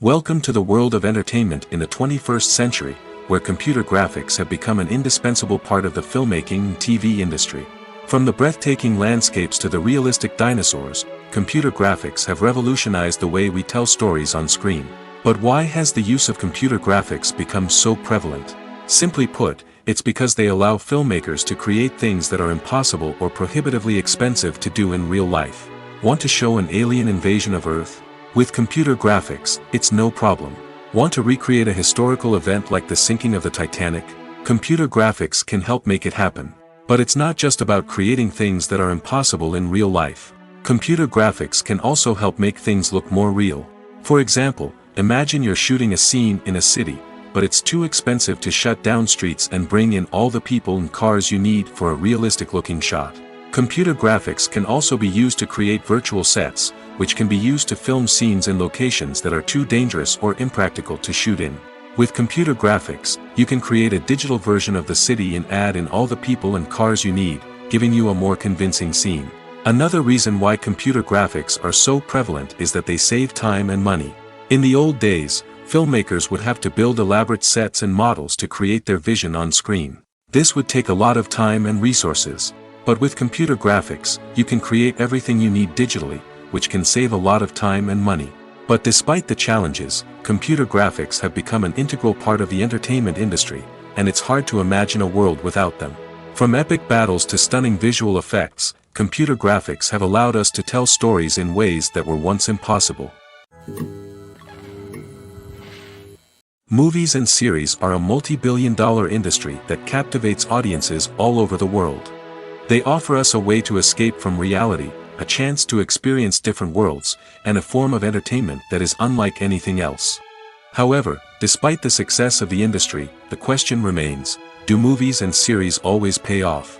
A: Welcome to the world of entertainment in the 21st century, where computer graphics have become an indispensable part of the filmmaking and TV industry. From the breathtaking landscapes to the realistic dinosaurs, computer graphics have revolutionized the way we tell stories on screen. But why has the use of computer graphics become so prevalent? Simply put, it's because they allow filmmakers to create things that are impossible or prohibitively expensive to do in real life. Want to show an alien invasion of Earth? With computer graphics, it's no problem. Want to recreate a historical event like the sinking of the Titanic? Computer graphics can help make it happen. But it's not just about creating things that are impossible in real life. Computer graphics can also help make things look more real. For example, imagine you're shooting a scene in a city, but it's too expensive to shut down streets and bring in all the people and cars you need for a realistic-looking shot. Computer graphics can also be used to create virtual sets, which can be used to film scenes in locations that are too dangerous or impractical to shoot in. With computer graphics, you can create a digital version of the city and add in all the people and cars you need, giving you a more convincing scene. Another reason why computer graphics are so prevalent is that they save time and money. In the old days, filmmakers would have to build elaborate sets and models to create their vision on screen. This would take a lot of time and resources. But with computer graphics, you can create everything you need digitally, which can save a lot of time and money. But despite the challenges, computer graphics have become an integral part of the entertainment industry, and it's hard to imagine a world without them. From epic battles to stunning visual effects, computer graphics have allowed us to tell stories in ways that were once impossible. Movies and series are a multi-billion-dollar industry that captivates audiences all over the world. They offer us a way to escape from reality, a chance to experience different worlds, and a form of entertainment that is unlike anything else. However, despite the success of the industry, the question remains, do movies and series always pay off?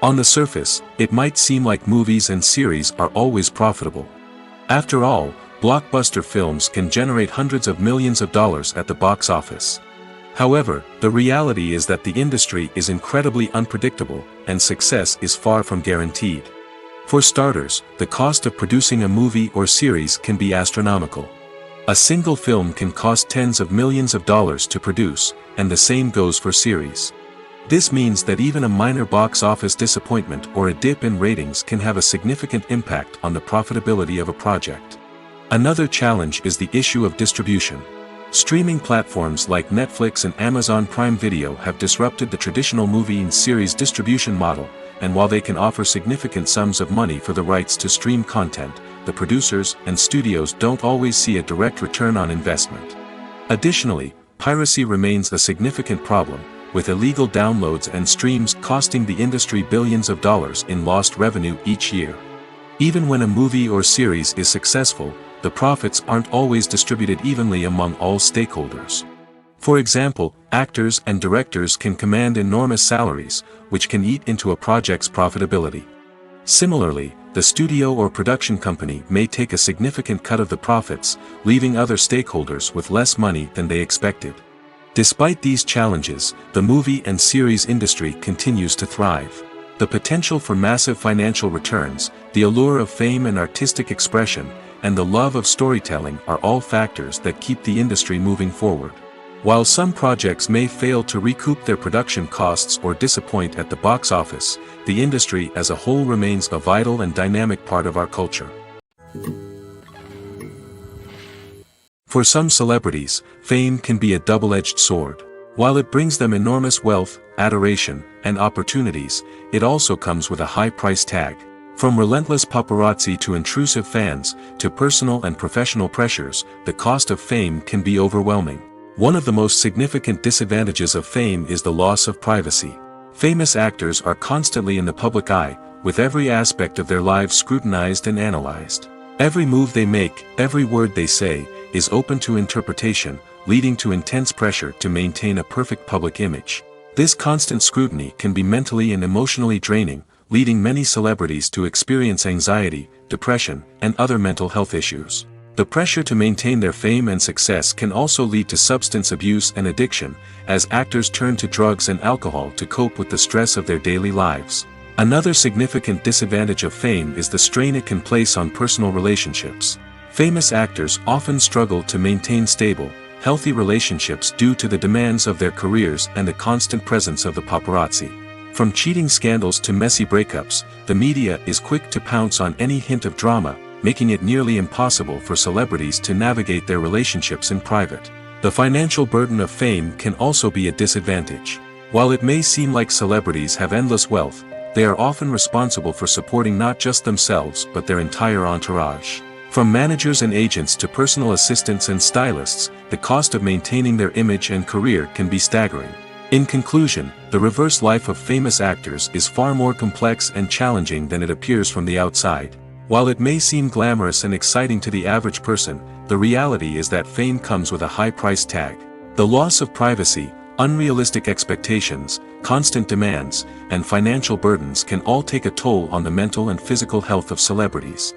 A: On the surface, it might seem like movies and series are always profitable. After all, blockbuster films can generate hundreds of millions of dollars at the box office. However, the reality is that the industry is incredibly unpredictable, and success is far from guaranteed. For starters, the cost of producing a movie or series can be astronomical. A single film can cost tens of millions of dollars to produce, and the same goes for series. This means that even a minor box office disappointment or a dip in ratings can have a significant impact on the profitability of a project. Another challenge is the issue of distribution. Streaming platforms like Netflix and Amazon Prime Video have disrupted the traditional movie and series distribution model, and while they can offer significant sums of money for the rights to stream content, the producers and studios don't always see a direct return on investment. Additionally, piracy remains a significant problem, with illegal downloads and streams costing the industry billions of dollars in lost revenue each year. Even when a movie or series is successful, the profits aren't always distributed evenly among all stakeholders. For example, actors and directors can command enormous salaries, which can eat into a project's profitability. Similarly, the studio or production company may take a significant cut of the profits, leaving other stakeholders with less money than they expected. Despite these challenges, the movie and series industry continues to thrive. The potential for massive financial returns, the allure of fame and artistic expression, and the love of storytelling are all factors that keep the industry moving forward. While some projects may fail to recoup their production costs or disappoint at the box office, the industry as a whole remains a vital and dynamic part of our culture. For some celebrities, fame can be a double-edged sword. While it brings them enormous wealth, adoration, and opportunities, it also comes with a high price tag. From relentless paparazzi to intrusive fans, to personal and professional pressures, the cost of fame can be overwhelming. One of the most significant disadvantages of fame is the loss of privacy. Famous actors are constantly in the public eye, with every aspect of their lives scrutinized and analyzed. Every move they make, every word they say, is open to interpretation, leading to intense pressure to maintain a perfect public image. This constant scrutiny can be mentally and emotionally draining, leading many celebrities to experience anxiety, depression, and other mental health issues. The pressure to maintain their fame and success can also lead to substance abuse and addiction, as actors turn to drugs and alcohol to cope with the stress of their daily lives. Another significant disadvantage of fame is the strain it can place on personal relationships. Famous actors often struggle to maintain stable, healthy relationships due to the demands of their careers and the constant presence of the paparazzi. From cheating scandals to messy breakups, the media is quick to pounce on any hint of drama, making it nearly impossible for celebrities to navigate their relationships in private. The financial burden of fame can also be a disadvantage. While it may seem like celebrities have endless wealth, they are often responsible for supporting not just themselves but their entire entourage. From managers and agents to personal assistants and stylists, the cost of maintaining their image and career can be staggering. In conclusion, the reverse life of famous actors is far more complex and challenging than it appears from the outside. While it may seem glamorous and exciting to the average person, the reality is that fame comes with a high price tag. The loss of privacy, unrealistic expectations, constant demands, and financial burdens can all take a toll on the mental and physical health of celebrities.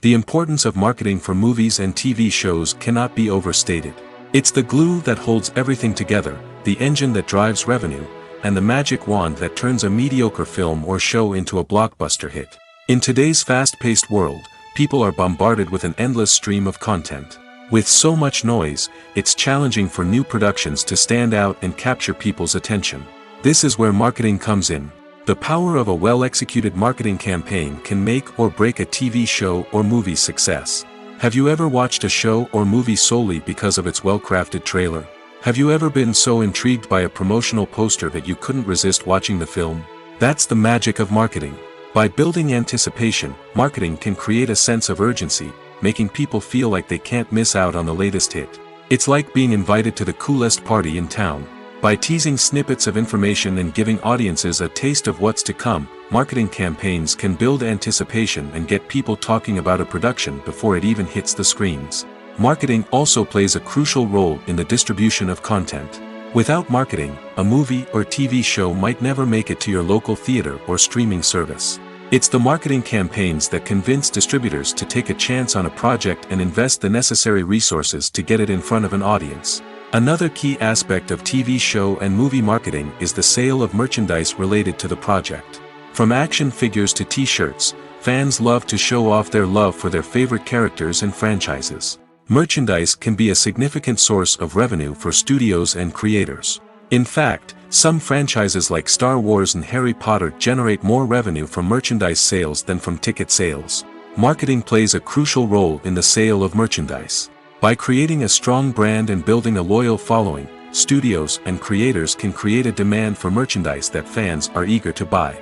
A: The importance of marketing for movies and TV shows cannot be overstated. It's the glue that holds everything together, the engine that drives revenue, and the magic wand that turns a mediocre film or show into a blockbuster hit. In today's fast-paced world, people are bombarded with an endless stream of content. With so much noise, it's challenging for new productions to stand out and capture people's attention. This is where marketing comes in. The power of a well-executed marketing campaign can make or break a TV show or movie's success. Have you ever watched a show or movie solely because of its well-crafted trailer? Have you ever been so intrigued by a promotional poster that you couldn't resist watching the film? That's the magic of marketing. By building anticipation, marketing can create a sense of urgency, making people feel like they can't miss out on the latest hit. It's like being invited to the coolest party in town. By teasing snippets of information and giving audiences a taste of what's to come, marketing campaigns can build anticipation and get people talking about a production before it even hits the screens. Marketing also plays a crucial role in the distribution of content. Without marketing, a movie or TV show might never make it to your local theater or streaming service. It's the marketing campaigns that convince distributors to take a chance on a project and invest the necessary resources to get it in front of an audience. Another key aspect of TV show and movie marketing is the sale of merchandise related to the project. From action figures to t-shirts, fans love to show off their love for their favorite characters and franchises. Merchandise can be a significant source of revenue for studios and creators. In fact, some franchises like Star Wars and Harry Potter generate more revenue from merchandise sales than from ticket sales. Marketing plays a crucial role in the sale of merchandise. By creating a strong brand and building a loyal following, studios and creators can create a demand for merchandise that fans are eager to buy.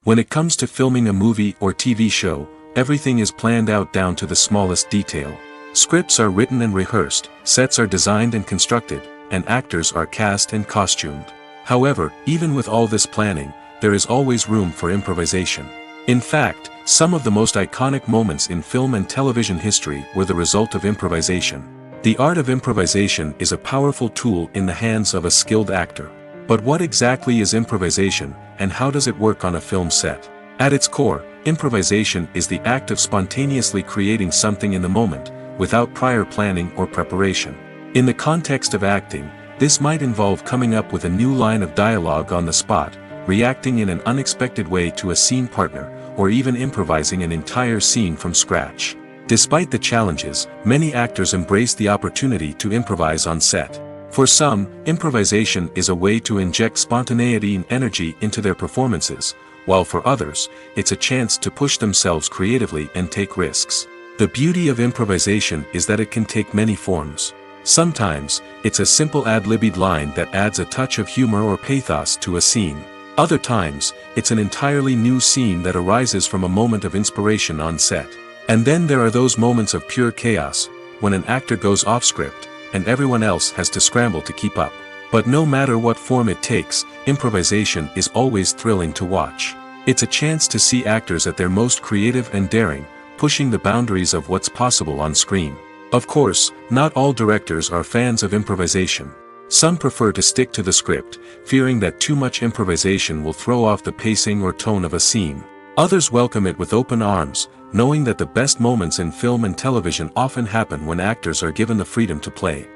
A: When it comes to filming a movie or TV show, everything is planned out down to the smallest detail. Scripts are written and rehearsed, sets are designed and constructed, and actors are cast and costumed. However, even with all this planning, there is always room for improvisation. In fact, some of the most iconic moments in film and television history were the result of improvisation. The art of improvisation is a powerful tool in the hands of a skilled actor. But what exactly is improvisation, and how does it work on a film set? At its core, improvisation is the act of spontaneously creating something in the moment, without prior planning or preparation. In the context of acting, this might involve coming up with a new line of dialogue on the spot, reacting in an unexpected way to a scene partner, or even improvising an entire scene from scratch. Despite the challenges, many actors embrace the opportunity to improvise on set. For some, improvisation is a way to inject spontaneity and energy into their performances, while for others, it's a chance to push themselves creatively and take risks. The beauty of improvisation is that it can take many forms. Sometimes, it's a simple ad-libbed line that adds a touch of humor or pathos to a scene. Other times, it's an entirely new scene that arises from a moment of inspiration on set. And then there are those moments of pure chaos, when an actor goes off script, and everyone else has to scramble to keep up. But no matter what form it takes, improvisation is always thrilling to watch. It's a chance to see actors at their most creative and daring, pushing the boundaries of what's possible on screen. Of course, not all directors are fans of improvisation. Some prefer to stick to the script, fearing that too much improvisation will throw off the pacing or tone of a scene. Others welcome it with open arms, knowing that the best moments in film and television often happen when actors are given the freedom to play.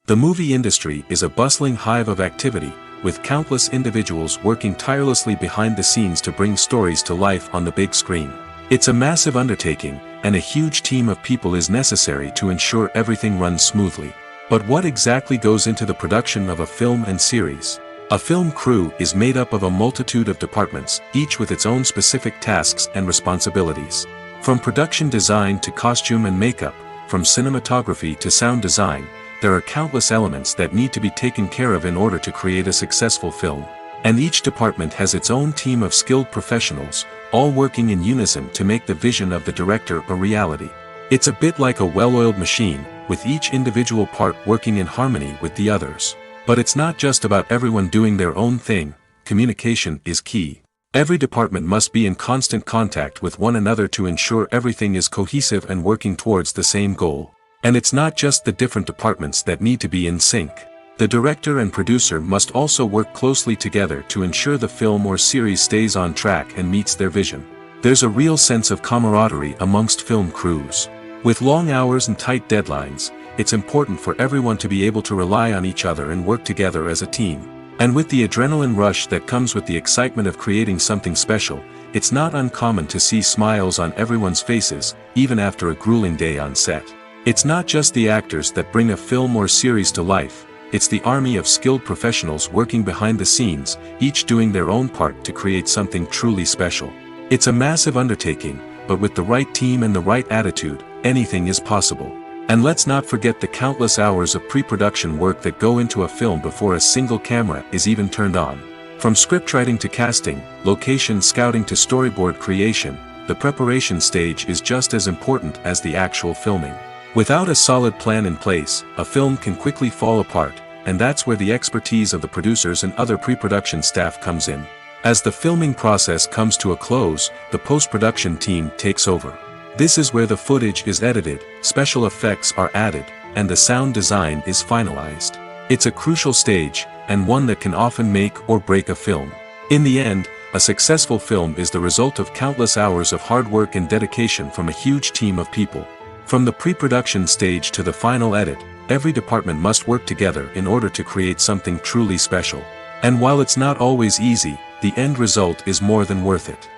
A: The movie industry is a bustling hive of activity, with countless individuals working tirelessly behind the scenes to bring stories to life on the big screen. It's a massive undertaking, and a huge team of people is necessary to ensure everything runs smoothly. But what exactly goes into the production of a film and series? A film crew is made up of a multitude of departments, each with its own specific tasks and responsibilities. From production design to costume and makeup, from cinematography to sound design, there are countless elements that need to be taken care of in order to create a successful film. And each department has its own team of skilled professionals, all working in unison to make the vision of the director a reality. It's a bit like a well-oiled machine, with each individual part working in harmony with the others. But it's not just about everyone doing their own thing. Communication is key. Every department must be in constant contact with one another to ensure everything is cohesive and working towards the same goal. And it's not just the different departments that need to be in sync. The director and producer must also work closely together to ensure the film or series stays on track and meets their vision. There's a real sense of camaraderie amongst film crews. With long hours and tight deadlines, it's important for everyone to be able to rely on each other and work together as a team. And with the adrenaline rush that comes with the excitement of creating something special, it's not uncommon to see smiles on everyone's faces, even after a grueling day on set. It's not just the actors that bring a film or series to life, it's the army of skilled professionals working behind the scenes, each doing their own part to create something truly special. It's a massive undertaking, but with the right team and the right attitude, anything is possible. And let's not forget the countless hours of pre-production work that go into a film before a single camera is even turned on. From scriptwriting to casting, location scouting to storyboard creation, the preparation stage is just as important as the actual filming. Without a solid plan in place, a film can quickly fall apart, and that's where the expertise of the producers and other pre-production staff comes in. As the filming process comes to a close, the post-production team takes over. This is where the footage is edited, special effects are added, and the sound design is finalized. It's a crucial stage, and one that can often make or break a film. In the end, a successful film is the result of countless hours of hard work and dedication from a huge team of people. From the pre-production stage to the final edit, every department must work together in order to create something truly special. And while it's not always easy, the end result is more than worth it.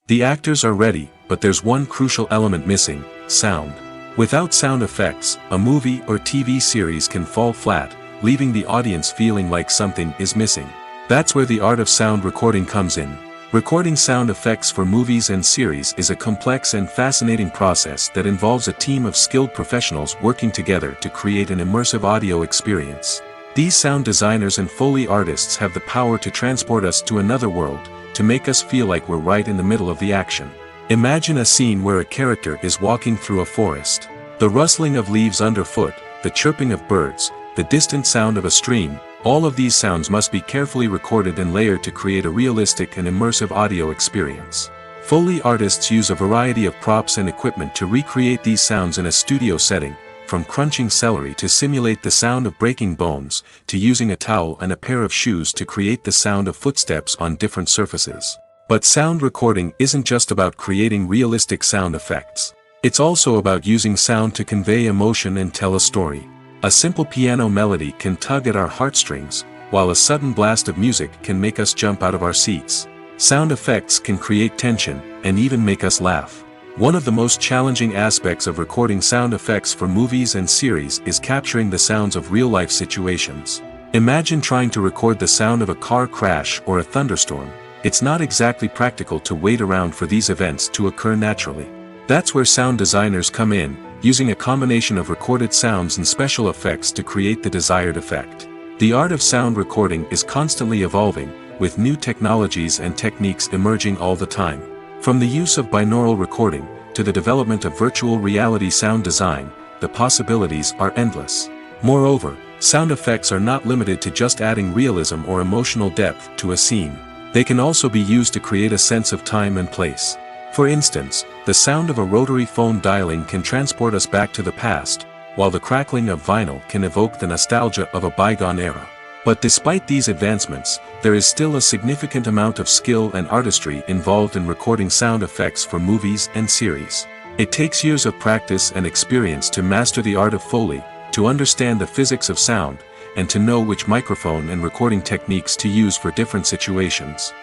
A: The actors are ready, but there's one crucial element missing: sound. Without sound effects, a movie or TV series can fall flat, leaving the audience feeling like something is missing. That's where the art of sound recording comes in. Recording sound effects for movies and series is a complex and fascinating process that involves a team of skilled professionals working together to create an immersive audio experience. These sound designers and Foley artists have the power to transport us to another world, to make us feel like we're right in the middle of the action. Imagine a scene where a character is walking through a forest. The rustling of leaves underfoot, the chirping of birds, the distant sound of a stream, all of these sounds must be carefully recorded and layered to create a realistic and immersive audio experience. Foley artists use a variety of props and equipment to recreate these sounds in a studio setting, from crunching celery to simulate the sound of breaking bones, to using a towel and a pair of shoes to create the sound of footsteps on different surfaces. But sound recording isn't just about creating realistic sound effects. It's also about using sound to convey emotion and tell a story. A simple piano melody can tug at our heartstrings, while a sudden blast of music can make us jump out of our seats. Sound effects can create tension, and even make us laugh. One of the most challenging aspects of recording sound effects for movies and series is capturing the sounds of real-life situations. Imagine trying to record the sound of a car crash or a thunderstorm. It's not exactly practical to wait around for these events to occur naturally. That's where sound designers come in, using a combination of recorded sounds and special effects to create the desired effect. The art of sound recording is constantly evolving, with new technologies and techniques emerging all the time. From the use of binaural recording, to the development of virtual reality sound design, the possibilities are endless. Moreover, sound effects are not limited to just adding realism or emotional depth to a scene. They can also be used to create a sense of time and place. For instance, the sound of a rotary phone dialing can transport us back to the past, while the crackling of vinyl can evoke the nostalgia of a bygone era. But despite these advancements, there is still a significant amount of skill and artistry involved in recording sound effects for movies and series. It takes years of practice and experience to master the art of Foley, to understand the physics of sound, and to know which microphone and recording techniques to use for different situations.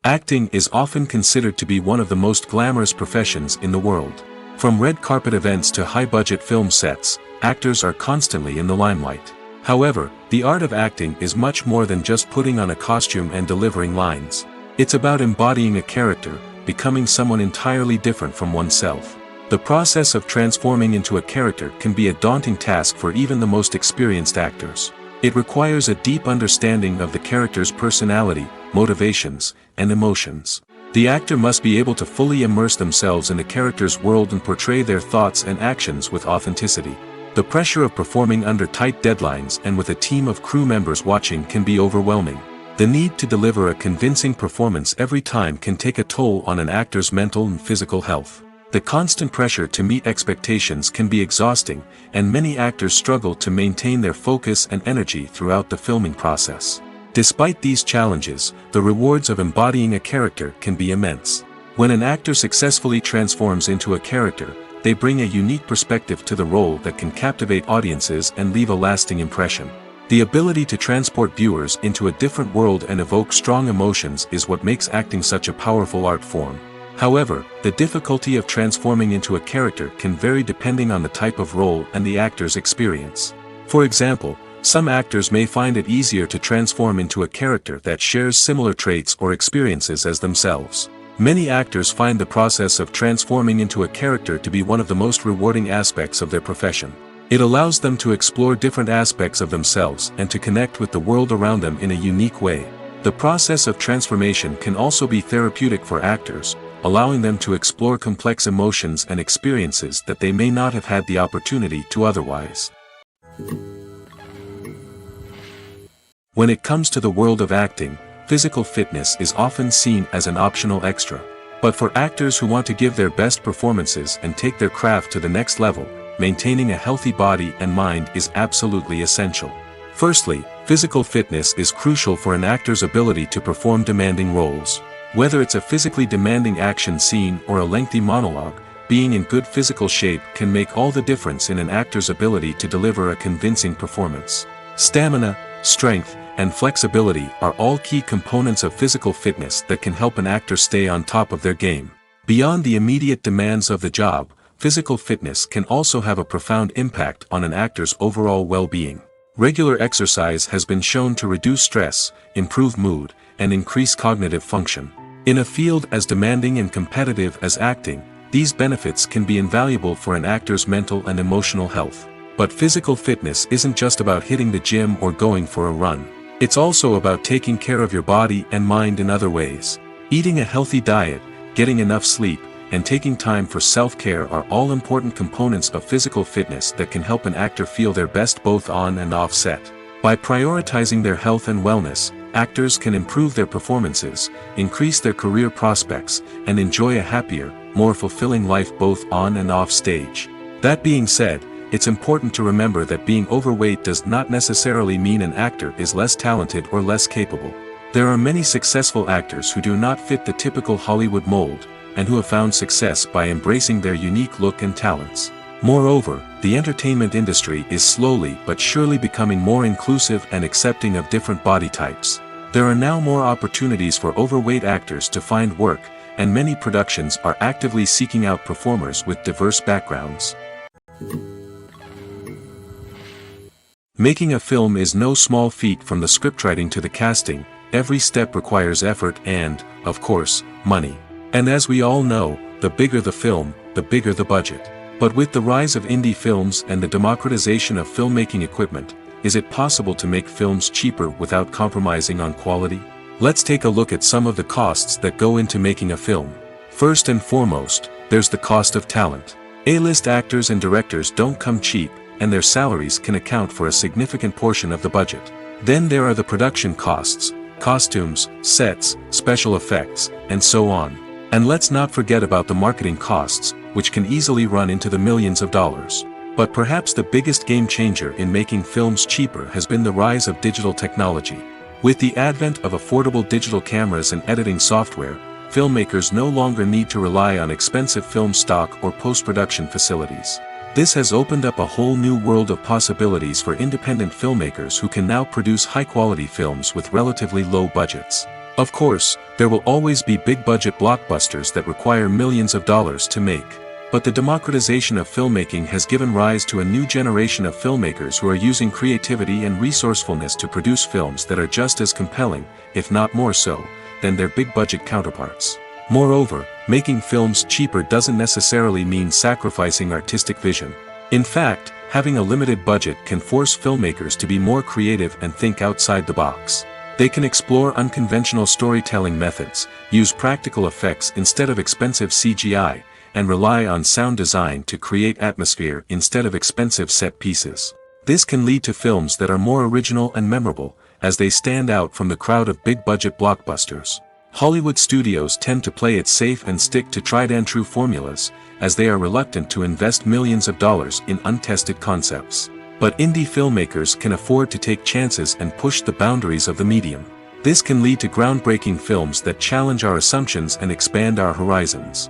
A: Acting is often considered to be one of the most glamorous professions in the world. From red carpet events to high-budget film sets, actors are constantly in the limelight. However, the art of acting is much more than just putting on a costume and delivering lines. It's about embodying a character, becoming someone entirely different from oneself. The process of transforming into a character can be a daunting task for even the most experienced actors. It requires a deep understanding of the character's personality, motivations, and emotions. The actor must be able to fully immerse themselves in the character's world and portray their thoughts and actions with authenticity. The pressure of performing under tight deadlines and with a team of crew members watching can be overwhelming. The need to deliver a convincing performance every time can take a toll on an actor's mental and physical health. The constant pressure to meet expectations can be exhausting, and many actors struggle to maintain their focus and energy throughout the filming process. Despite these challenges, the rewards of embodying a character can be immense. When an actor successfully transforms into a character, they bring a unique perspective to the role that can captivate audiences and leave a lasting impression. The ability to transport viewers into a different world and evoke strong emotions is what makes acting such a powerful art form. However, the difficulty of transforming into a character can vary depending on the type of role and the actor's experience. For example, some actors may find it easier to transform into a character that shares similar traits or experiences as themselves. Many actors find the process of transforming into a character to be one of the most rewarding aspects of their profession. It allows them to explore different aspects of themselves and to connect with the world around them in a unique way. The process of transformation can also be therapeutic for actors, allowing them to explore complex emotions and experiences that they may not have had the opportunity to otherwise. When it comes to the world of acting, physical fitness is often seen as an optional extra. But for actors who want to give their best performances and take their craft to the next level, maintaining a healthy body and mind is absolutely essential. Firstly, physical fitness is crucial for an actor's ability to perform demanding roles. Whether it's a physically demanding action scene or a lengthy monologue, being in good physical shape can make all the difference in an actor's ability to deliver a convincing performance. Stamina, strength, and flexibility are all key components of physical fitness that can help an actor stay on top of their game. Beyond the immediate demands of the job, physical fitness can also have a profound impact on an actor's overall well-being. Regular exercise has been shown to reduce stress, improve mood, and increase cognitive function. In a field as demanding and competitive as acting, these benefits can be invaluable for an actor's mental and emotional health. But physical fitness isn't just about hitting the gym or going for a run. It's also about taking care of your body and mind in other ways. Eating a healthy diet, getting enough sleep, and taking time for self-care are all important components of physical fitness that can help an actor feel their best both on and off set. By prioritizing their health and wellness, actors can improve their performances, increase their career prospects, and enjoy a happier, more fulfilling life both on and off stage. That being said, it's important to remember that being overweight does not necessarily mean an actor is less talented or less capable. There are many successful actors who do not fit the typical Hollywood mold, and who have found success by embracing their unique look and talents. Moreover, the entertainment industry is slowly but surely becoming more inclusive and accepting of different body types. There are now more opportunities for overweight actors to find work, and many productions are actively seeking out performers with diverse backgrounds. Making a film is no small feat. From the scriptwriting to the casting, every step requires effort and, of course, money. And as we all know, the bigger the film, the bigger the budget. But with the rise of indie films and the democratization of filmmaking equipment, is it possible to make films cheaper without compromising on quality? Let's take a look at some of the costs that go into making a film. First and foremost, there's the cost of talent. A-list actors and directors don't come cheap, and their salaries can account for a significant portion of the budget. Then there are the production costs, costumes, sets, special effects, and so on. And let's not forget about the marketing costs, which can easily run into the millions of dollars. But perhaps the biggest game changer in making films cheaper has been the rise of digital technology. With the advent of affordable digital cameras and editing software, filmmakers no longer need to rely on expensive film stock or post-production facilities. This has opened up a whole new world of possibilities for independent filmmakers who can now produce high-quality films with relatively low budgets. Of course, there will always be big-budget blockbusters that require millions of dollars to make. But the democratization of filmmaking has given rise to a new generation of filmmakers who are using creativity and resourcefulness to produce films that are just as compelling, if not more so, than their big-budget counterparts. Moreover, making films cheaper doesn't necessarily mean sacrificing artistic vision. In fact, having a limited budget can force filmmakers to be more creative and think outside the box. They can explore unconventional storytelling methods, use practical effects instead of expensive CGI, and rely on sound design to create atmosphere instead of expensive set pieces. This can lead to films that are more original and memorable, as they stand out from the crowd of big-budget blockbusters. Hollywood studios tend to play it safe and stick to tried-and-true formulas, as they are reluctant to invest millions of dollars in untested concepts. But indie filmmakers can afford to take chances and push the boundaries of the medium. This can lead to groundbreaking films that challenge our assumptions and expand our horizons.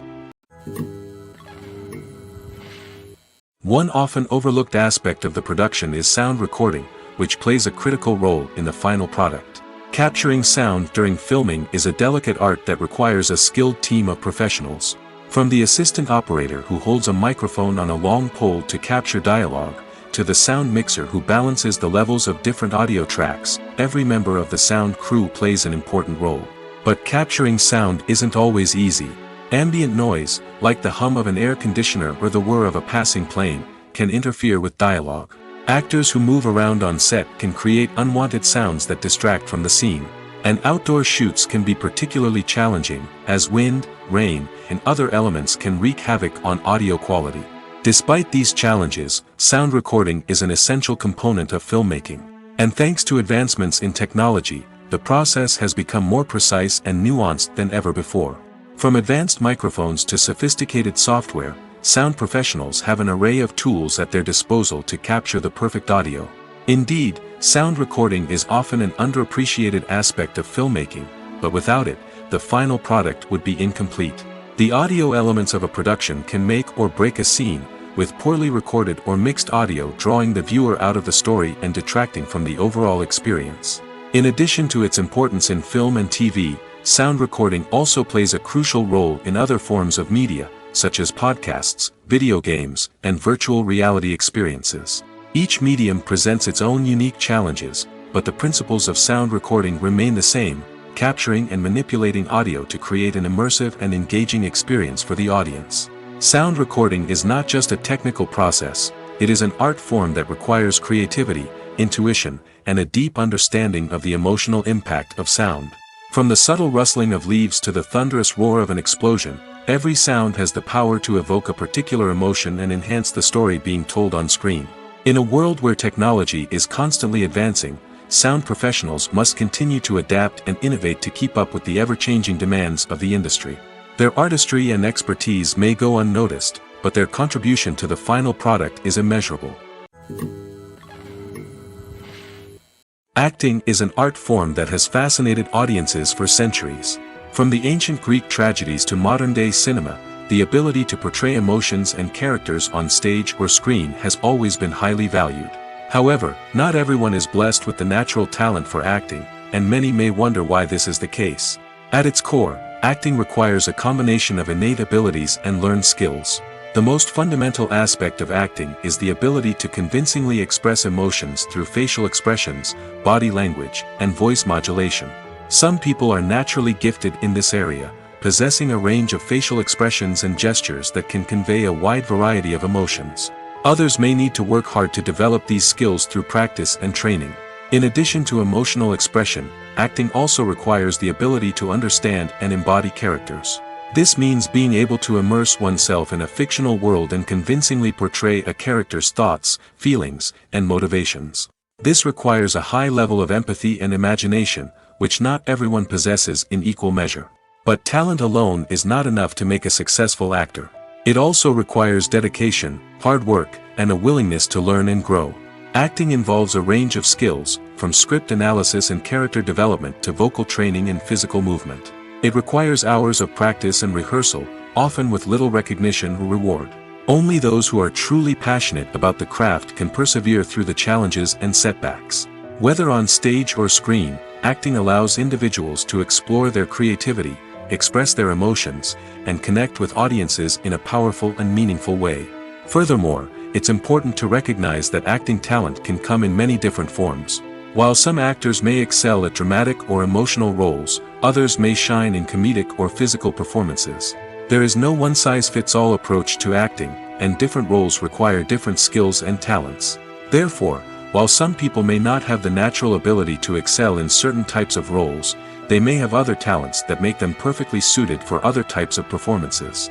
A: One often overlooked aspect of the production is sound recording, which plays a critical role in the final product. Capturing sound during filming is a delicate art that requires a skilled team of professionals. From the assistant operator who holds a microphone on a long pole to capture dialogue, to the sound mixer who balances the levels of different audio tracks, every member of the sound crew plays an important role. But capturing sound isn't always easy. Ambient noise, like the hum of an air conditioner or the whir of a passing plane, can interfere with dialogue. Actors who move around on set can create unwanted sounds that distract from the scene. And outdoor shoots can be particularly challenging, as wind, rain, and other elements can wreak havoc on audio quality. Despite these challenges, sound recording is an essential component of filmmaking. And thanks to advancements in technology, the process has become more precise and nuanced than ever before. From advanced microphones to sophisticated software, sound professionals have an array of tools at their disposal to capture the perfect audio. Indeed, sound recording is often an underappreciated aspect of filmmaking, but without it, the final product would be incomplete. The audio elements of a production can make or break a scene, with poorly recorded or mixed audio drawing the viewer out of the story and detracting from the overall experience. In addition to its importance in film and TV, sound recording also plays a crucial role in other forms of media, such as podcasts, video games, and virtual reality experiences. Each medium presents its own unique challenges, but the principles of sound recording remain the same, capturing and manipulating audio to create an immersive and engaging experience for the audience. Sound recording is not just a technical process, it is an art form that requires creativity, intuition, and a deep understanding of the emotional impact of sound. From the subtle rustling of leaves to the thunderous roar of an explosion, every sound has the power to evoke a particular emotion and enhance the story being told on screen. In a world where technology is constantly advancing, sound professionals must continue to adapt and innovate to keep up with the ever-changing demands of the industry. Their artistry and expertise may go unnoticed, but their contribution to the final product is immeasurable. Acting is an art form that has fascinated audiences for centuries. From the ancient Greek tragedies to modern-day cinema, the ability to portray emotions and characters on stage or screen has always been highly valued. However, not everyone is blessed with the natural talent for acting, and many may wonder why this is the case. At its core, acting requires a combination of innate abilities and learned skills. The most fundamental aspect of acting is the ability to convincingly express emotions through facial expressions, body language, and voice modulation. Some people are naturally gifted in this area, possessing a range of facial expressions and gestures that can convey a wide variety of emotions. Others may need to work hard to develop these skills through practice and training. In addition to emotional expression, acting also requires the ability to understand and embody characters. This means being able to immerse oneself in a fictional world and convincingly portray a character's thoughts, feelings, and motivations. This requires a high level of empathy and imagination, which not everyone possesses in equal measure. But talent alone is not enough to make a successful actor. It also requires dedication, hard work, and a willingness to learn and grow. Acting involves a range of skills, from script analysis and character development to vocal training and physical movement. It requires hours of practice and rehearsal, often with little recognition or reward. Only those who are truly passionate about the craft can persevere through the challenges and setbacks. Whether on stage or screen, acting allows individuals to explore their creativity, express their emotions, and connect with audiences in a powerful and meaningful way. Furthermore, it's important to recognize that acting talent can come in many different forms. While some actors may excel at dramatic or emotional roles, others may shine in comedic or physical performances. There is no one-size-fits-all approach to acting, and different roles require different skills and talents. Therefore, while some people may not have the natural ability to excel in certain types of roles, they may have other talents that make them perfectly suited for other types of performances.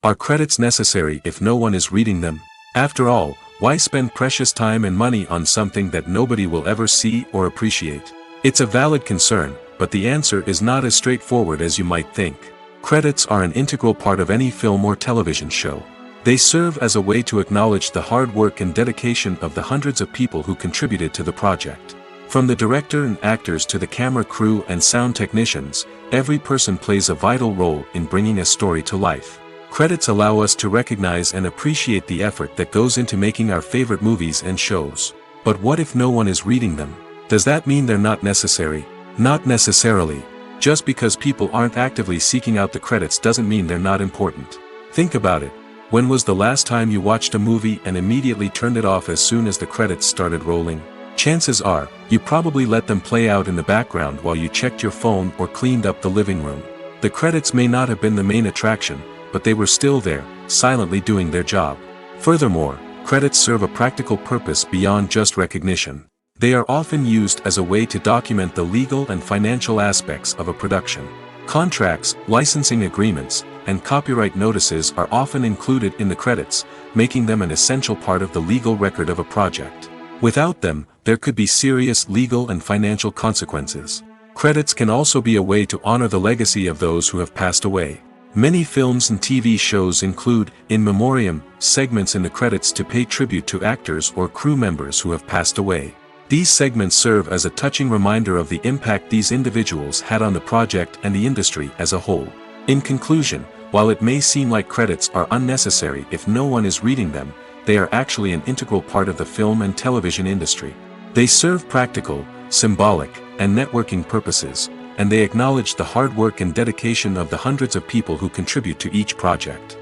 A: Are credits necessary if no one is reading them? After all, why spend precious time and money on something that nobody will ever see or appreciate? It's a valid concern, but the answer is not as straightforward as you might think. Credits are an integral part of any film or television show. They serve as a way to acknowledge the hard work and dedication of the hundreds of people who contributed to the project. From the director and actors to the camera crew and sound technicians, every person plays a vital role in bringing a story to life. Credits allow us to recognize and appreciate the effort that goes into making our favorite movies and shows. But what if no one is reading them? Does that mean they're not necessary? Not necessarily. Just because people aren't actively seeking out the credits doesn't mean they're not important. Think about it. When was the last time you watched a movie and immediately turned it off as soon as the credits started rolling? Chances are, you probably let them play out in the background while you checked your phone or cleaned up the living room. The credits may not have been the main attraction, but they were still there, silently doing their job. Furthermore, credits serve a practical purpose beyond just recognition. They are often used as a way to document the legal and financial aspects of a production. Contracts, licensing agreements, and copyright notices are often included in the credits, making them an essential part of the legal record of a project. Without them, there could be serious legal and financial consequences. Credits can also be a way to honor the legacy of those who have passed away. Many films and TV shows include, in memoriam, segments in the credits to pay tribute to actors or crew members who have passed away. These segments serve as a touching reminder of the impact these individuals had on the project and the industry as a whole. In conclusion, while it may seem like credits are unnecessary if no one is reading them, they are actually an integral part of the film and television industry. They serve practical, symbolic, and networking purposes, and they acknowledge the hard work and dedication of the hundreds of people who contribute to each project.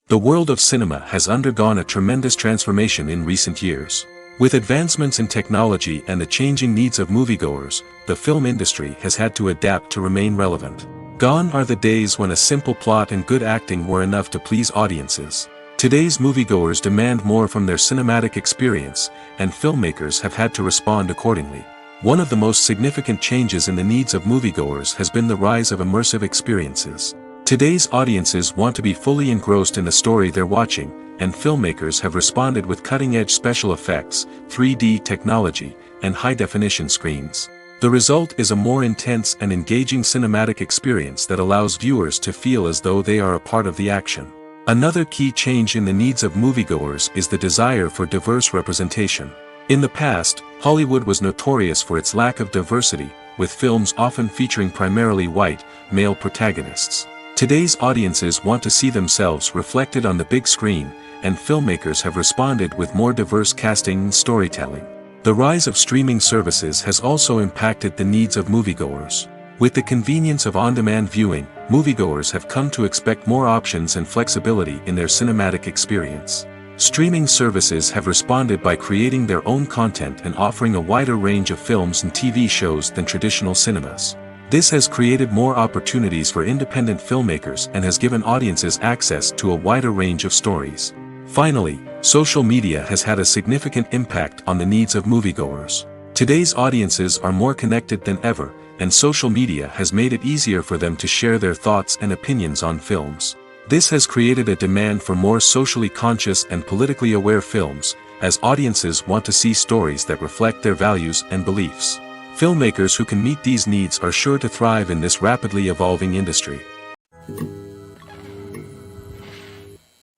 A: The world of cinema has undergone a tremendous transformation in recent years. With advancements in technology and the changing needs of moviegoers, the film industry has had to adapt to remain relevant. Gone are the days when a simple plot and good acting were enough to please audiences. Today's moviegoers demand more from their cinematic experience, and filmmakers have had to respond accordingly. One of the most significant changes in the needs of moviegoers has been the rise of immersive experiences. Today's audiences want to be fully engrossed in the story they're watching, and filmmakers have responded with cutting-edge special effects, 3D technology, and high-definition screens. The result is a more intense and engaging cinematic experience that allows viewers to feel as though they are a part of the action. Another key change in the needs of moviegoers is the desire for diverse representation. In the past, Hollywood was notorious for its lack of diversity, with films often featuring primarily white, male protagonists. Today's audiences want to see themselves reflected on the big screen, and filmmakers have responded with more diverse casting and storytelling. The rise of streaming services has also impacted the needs of moviegoers. With the convenience of on-demand viewing, moviegoers have come to expect more options and flexibility in their cinematic experience. Streaming services have responded by creating their own content and offering a wider range of films and TV shows than traditional cinemas. This has created more opportunities for independent filmmakers and has given audiences access to a wider range of stories. Finally, social media has had a significant impact on the needs of moviegoers. Today's audiences are more connected than ever, and social media has made it easier for them to share their thoughts and opinions on films. This has created a demand for more socially conscious and politically aware films, as audiences want to see stories that reflect their values and beliefs. Filmmakers who can meet these needs are sure to thrive in this rapidly evolving industry.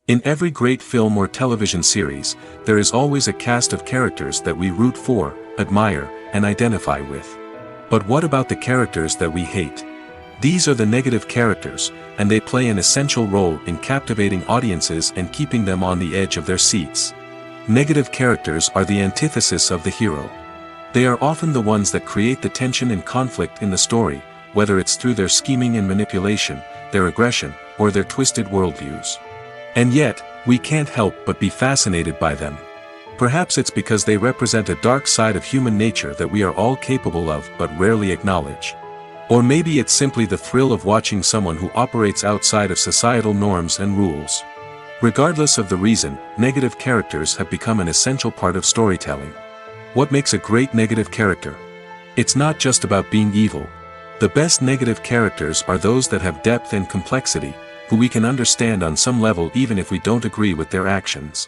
A: In every great film or television series, there is always a cast of characters that we root for, admire, and identify with. But what about the characters that we hate? These are the negative characters, and they play an essential role in captivating audiences and keeping them on the edge of their seats. Negative characters are the antithesis of the hero. They are often the ones that create the tension and conflict in the story, whether it's through their scheming and manipulation, their aggression, or their twisted worldviews. And yet, we can't help but be fascinated by them. Perhaps it's because they represent a dark side of human nature that we are all capable of but rarely acknowledge. Or maybe it's simply the thrill of watching someone who operates outside of societal norms and rules. Regardless of the reason, negative characters have become an essential part of storytelling. What makes a great negative character? It's not just about being evil. The best negative characters are those that have depth and complexity, who we can understand on some level even if we don't agree with their actions.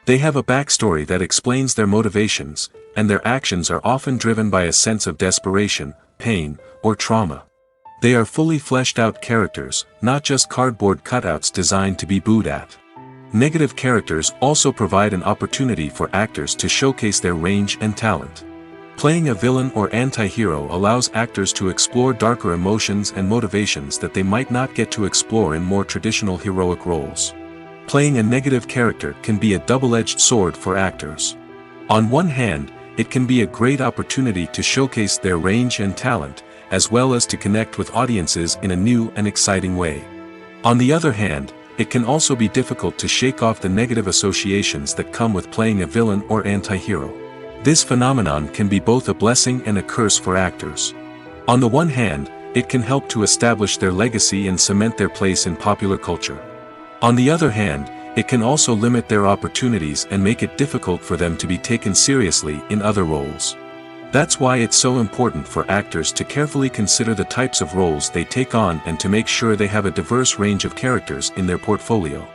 A: They have a backstory that explains their motivations, and their actions are often driven by a sense of desperation, pain, or trauma. They are fully fleshed out characters, not just cardboard cutouts designed to be booed at. Negative characters also provide an opportunity for actors to showcase their range and talent. Playing a villain or anti-hero allows actors to explore darker emotions and motivations that they might not get to explore in more traditional heroic roles. Playing a negative character can be a double-edged sword for actors. On one hand, it can be a great opportunity to showcase their range and talent, as well as to connect with audiences in a new and exciting way. On the other hand, it can also be difficult to shake off the negative associations that come with playing a villain or anti-hero. This phenomenon can be both a blessing and a curse for actors. On the one hand, it can help to establish their legacy and cement their place in popular culture. On the other hand, it can also limit their opportunities and make it difficult for them to be taken seriously in other roles. That's why it's so important for actors to carefully consider the types of roles they take on and to make sure they have a diverse range of characters in their portfolio.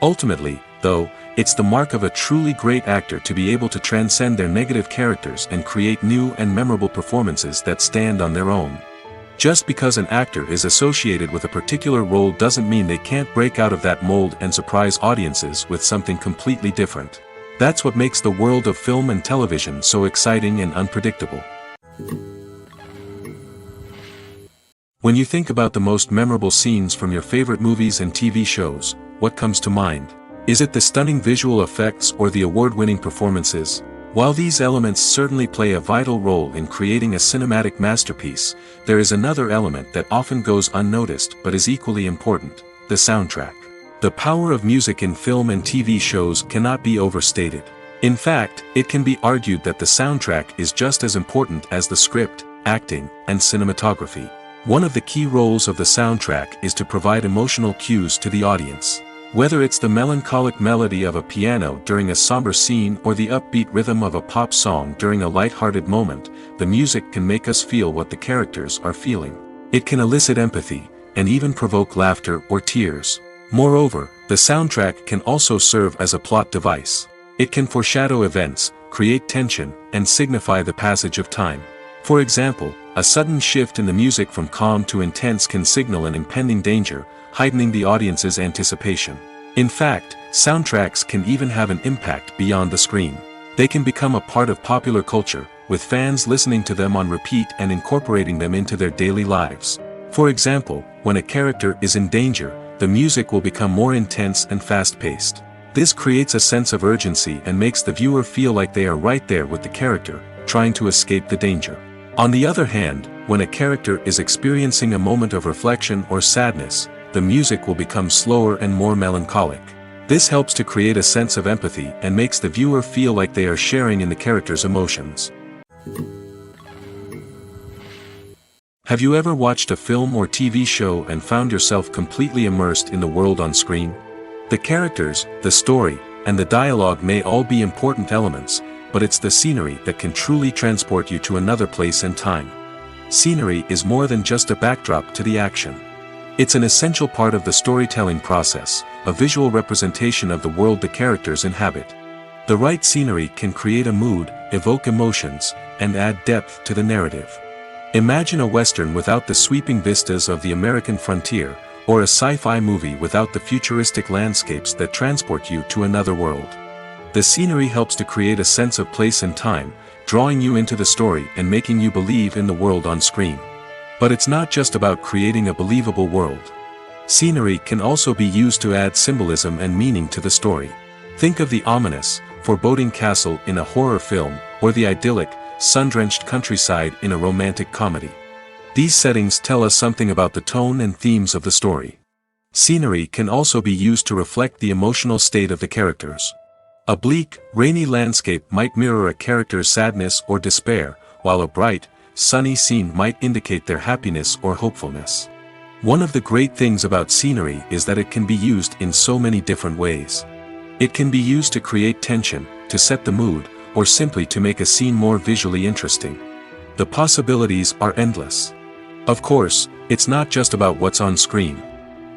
A: Ultimately, though, it's the mark of a truly great actor to be able to transcend their negative characters and create new and memorable performances that stand on their own. Just because an actor is associated with a particular role doesn't mean they can't break out of that mold and surprise audiences with something completely different. That's what makes the world of film and television so exciting and unpredictable. When you think about the most memorable scenes from your favorite movies and TV shows, what comes to mind? Is it the stunning visual effects or the award-winning performances? While these elements certainly play a vital role in creating a cinematic masterpiece, there is another element that often goes unnoticed but is equally important: the soundtrack. The power of music in film and TV shows cannot be overstated. In fact, it can be argued that the soundtrack is just as important as the script, acting, and cinematography. One of the key roles of the soundtrack is to provide emotional cues to the audience. Whether it's the melancholic melody of a piano during a somber scene or the upbeat rhythm of a pop song during a light-hearted moment, the music can make us feel what the characters are feeling. It can elicit empathy, and even provoke laughter or tears. Moreover, the soundtrack can also serve as a plot device. It can foreshadow events, create tension, and signify the passage of time. For example, a sudden shift in the music from calm to intense can signal an impending danger, heightening the audience's anticipation. In fact, soundtracks can even have an impact beyond the screen. They can become a part of popular culture, with fans listening to them on repeat and incorporating them into their daily lives. For example, when a character is in danger, the music will become more intense and fast-paced. This creates a sense of urgency and makes the viewer feel like they are right there with the character, trying to escape the danger. On the other hand, when a character is experiencing a moment of reflection or sadness, the music will become slower and more melancholic. This helps to create a sense of empathy and makes the viewer feel like they are sharing in the character's emotions. Have you ever watched a film or TV show and found yourself completely immersed in the world on screen? The characters, the story, and the dialogue may all be important elements, but it's the scenery that can truly transport you to another place and time. Scenery is more than just a backdrop to the action. It's an essential part of the storytelling process, a visual representation of the world the characters inhabit. The right scenery can create a mood, evoke emotions, and add depth to the narrative. Imagine a Western without the sweeping vistas of the American frontier, or a sci-fi movie without the futuristic landscapes that transport you to another world. The scenery helps to create a sense of place and time, drawing you into the story and making you believe in the world on screen. But it's not just about creating a believable world. Scenery can also be used to add symbolism and meaning to the story. Think of the ominous, foreboding castle in a horror film, or the idyllic, sun-drenched countryside in a romantic comedy. These settings tell us something about the tone and themes of the story. Scenery can also be used to reflect the emotional state of the characters. A bleak, rainy landscape might mirror a character's sadness or despair, while a bright, sunny scene might indicate their happiness or hopefulness. One of the great things about scenery is that it can be used in so many different ways. It can be used to create tension, to set the mood, or simply to make a scene more visually interesting. The possibilities are endless. Of course, it's not just about what's on screen.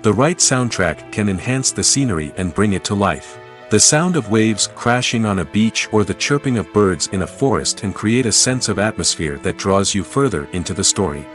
A: The right soundtrack can enhance the scenery and bring it to life. The sound of waves crashing on a beach or the chirping of birds in a forest can create a sense of atmosphere that draws you further into the story.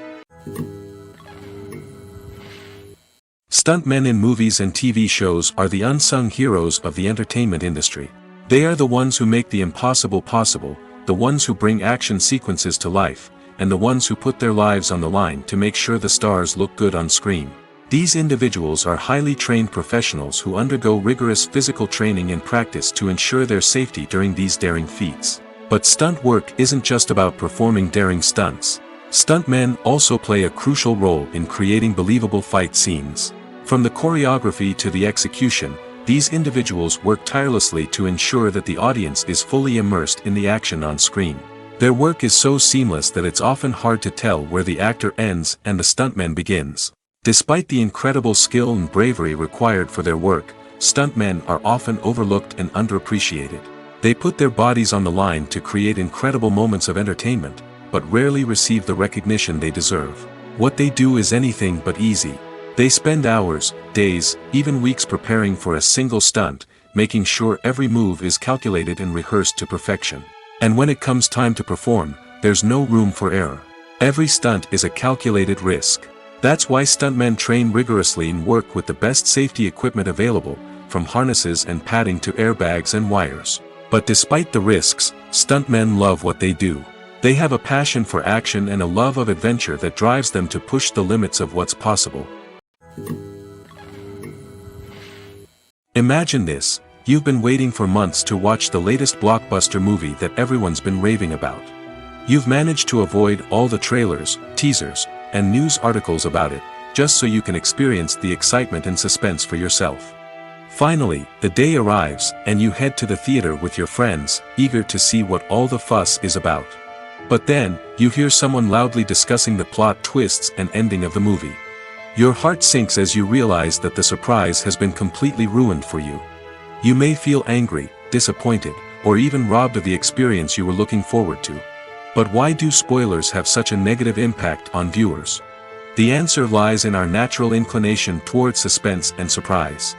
A: Stuntmen in movies and TV shows are the unsung heroes of the entertainment industry. They are the ones who make the impossible possible, the ones who bring action sequences to life, and the ones who put their lives on the line to make sure the stars look good on screen. These individuals are highly trained professionals who undergo rigorous physical training and practice to ensure their safety during these daring feats. But stunt work isn't just about performing daring stunts. Stuntmen also play a crucial role in creating believable fight scenes. From the choreography to the execution, these individuals work tirelessly to ensure that the audience is fully immersed in the action on screen. Their work is so seamless that it's often hard to tell where the actor ends and the stuntman begins. Despite the incredible skill and bravery required for their work, stuntmen are often overlooked and underappreciated. They put their bodies on the line to create incredible moments of entertainment, but rarely receive the recognition they deserve. What they do is anything but easy. They spend hours, days, even weeks preparing for a single stunt, making sure every move is calculated and rehearsed to perfection. And when it comes time to perform, there's no room for error. Every stunt is a calculated risk. That's why stuntmen train rigorously and work with the best safety equipment available, from harnesses and padding to airbags and wires. But despite the risks, stuntmen love what they do. They have a passion for action and a love of adventure that drives them to push the limits of what's possible. Imagine this: you've been waiting for months to watch the latest blockbuster movie that everyone's been raving about. You've managed to avoid all the trailers, teasers, and news articles about it, just so you can experience the excitement and suspense for yourself. Finally, the day arrives, and you head to the theater with your friends, eager to see what all the fuss is about. But then, you hear someone loudly discussing the plot twists and ending of the movie. Your heart sinks as you realize that the surprise has been completely ruined for you. You may feel angry, disappointed, or even robbed of the experience you were looking forward to. But why do spoilers have such a negative impact on viewers? The answer lies in our natural inclination toward suspense and surprise.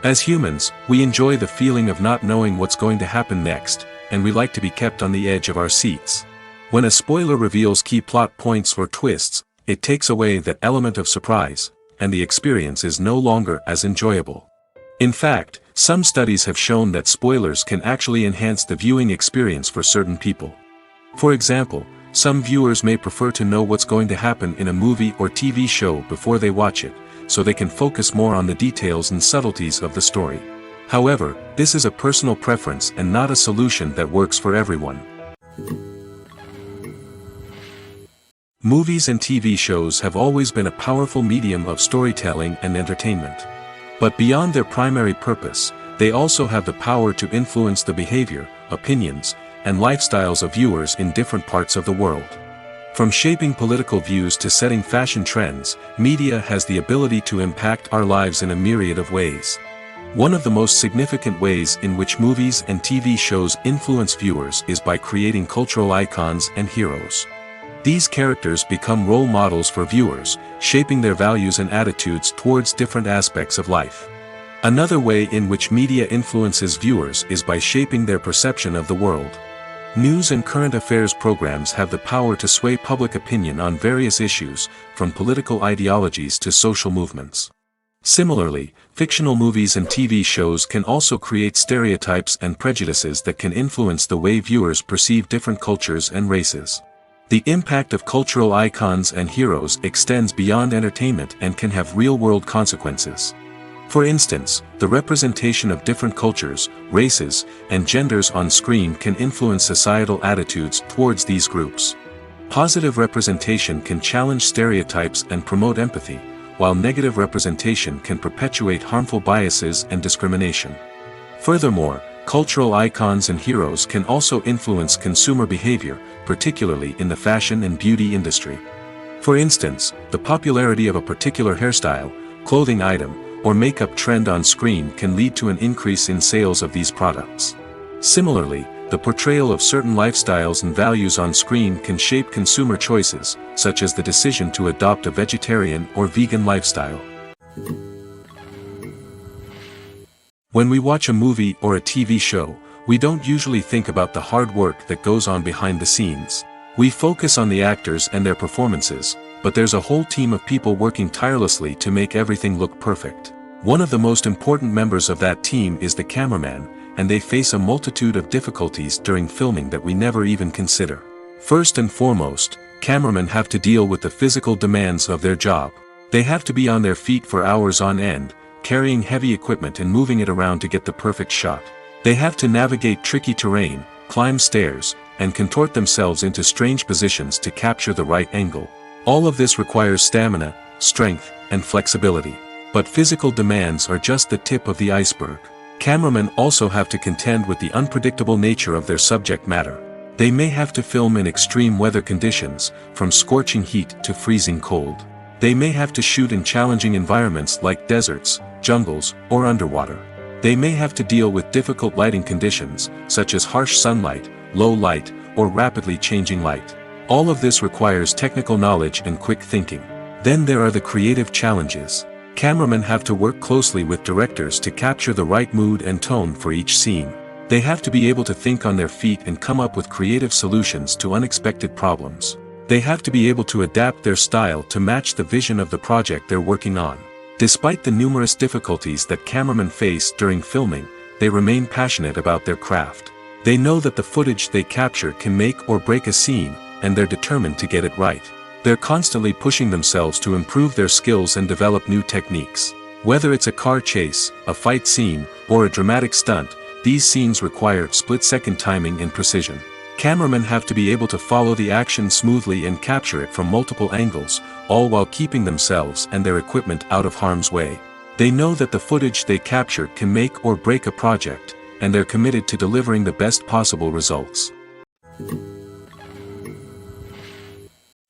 A: As humans, we enjoy the feeling of not knowing what's going to happen next, and we like to be kept on the edge of our seats. When a spoiler reveals key plot points or twists, it takes away that element of surprise, and the experience is no longer as enjoyable. In fact, some studies have shown that spoilers can actually enhance the viewing experience for certain people. For example, some viewers may prefer to know what's going to happen in a movie or TV show before they watch it, so they can focus more on the details and subtleties of the story. However, this is a personal preference and not a solution that works for everyone. Movies and TV shows have always been a powerful medium of storytelling and entertainment. But beyond their primary purpose, they also have the power to influence the behavior, opinions, and lifestyles of viewers in different parts of the world. From shaping political views to setting fashion trends, media has the ability to impact our lives in a myriad of ways. One of the most significant ways in which movies and TV shows influence viewers is by creating cultural icons and heroes. These characters become role models for viewers, shaping their values and attitudes towards different aspects of life. Another way in which media influences viewers is by shaping their perception of the world. News and current affairs programs have the power to sway public opinion on various issues, from political ideologies to social movements. Similarly, fictional movies and TV shows can also create stereotypes and prejudices that can influence the way viewers perceive different cultures and races. The impact of cultural icons and heroes extends beyond entertainment and can have real-world consequences. For instance, the representation of different cultures, races, and genders on screen can influence societal attitudes towards these groups. Positive representation can challenge stereotypes and promote empathy, while negative representation can perpetuate harmful biases and discrimination. Furthermore, cultural icons and heroes can also influence consumer behavior, particularly in the fashion and beauty industry. For instance, the popularity of a particular hairstyle, clothing item, or makeup trend on screen can lead to an increase in sales of these products. Similarly, the portrayal of certain lifestyles and values on screen can shape consumer choices, such as the decision to adopt a vegetarian or vegan lifestyle. When we watch a movie or a TV show, we don't usually think about the hard work that goes on behind the scenes. We focus on the actors and their performances, but there's a whole team of people working tirelessly to make everything look perfect. One of the most important members of that team is the cameraman, and they face a multitude of difficulties during filming that we never even consider. First and foremost, cameramen have to deal with the physical demands of their job. They have to be on their feet for hours on end, carrying heavy equipment and moving it around to get the perfect shot. They have to navigate tricky terrain, climb stairs, and contort themselves into strange positions to capture the right angle. All of this requires stamina, strength, and flexibility. But physical demands are just the tip of the iceberg. Cameramen also have to contend with the unpredictable nature of their subject matter. They may have to film in extreme weather conditions, from scorching heat to freezing cold. They may have to shoot in challenging environments like deserts, jungles, or underwater. They may have to deal with difficult lighting conditions, such as harsh sunlight, low light, or rapidly changing light. All of this requires technical knowledge and quick thinking. Then there are the creative challenges. Cameramen have to work closely with directors to capture the right mood and tone for each scene. They have to be able to think on their feet and come up with creative solutions to unexpected problems. They have to be able to adapt their style to match the vision of the project they're working on. Despite the numerous difficulties that cameramen face during filming, they remain passionate about their craft. They know that the footage they capture can make or break a scene, and they're determined to get it right. They're constantly pushing themselves to improve their skills and develop new techniques. Whether it's a car chase, a fight scene, or a dramatic stunt, these scenes require split-second timing and precision. Cameramen have to be able to follow the action smoothly and capture it from multiple angles, all while keeping themselves and their equipment out of harm's way. They know that the footage they capture can make or break a project, and they're committed to delivering the best possible results.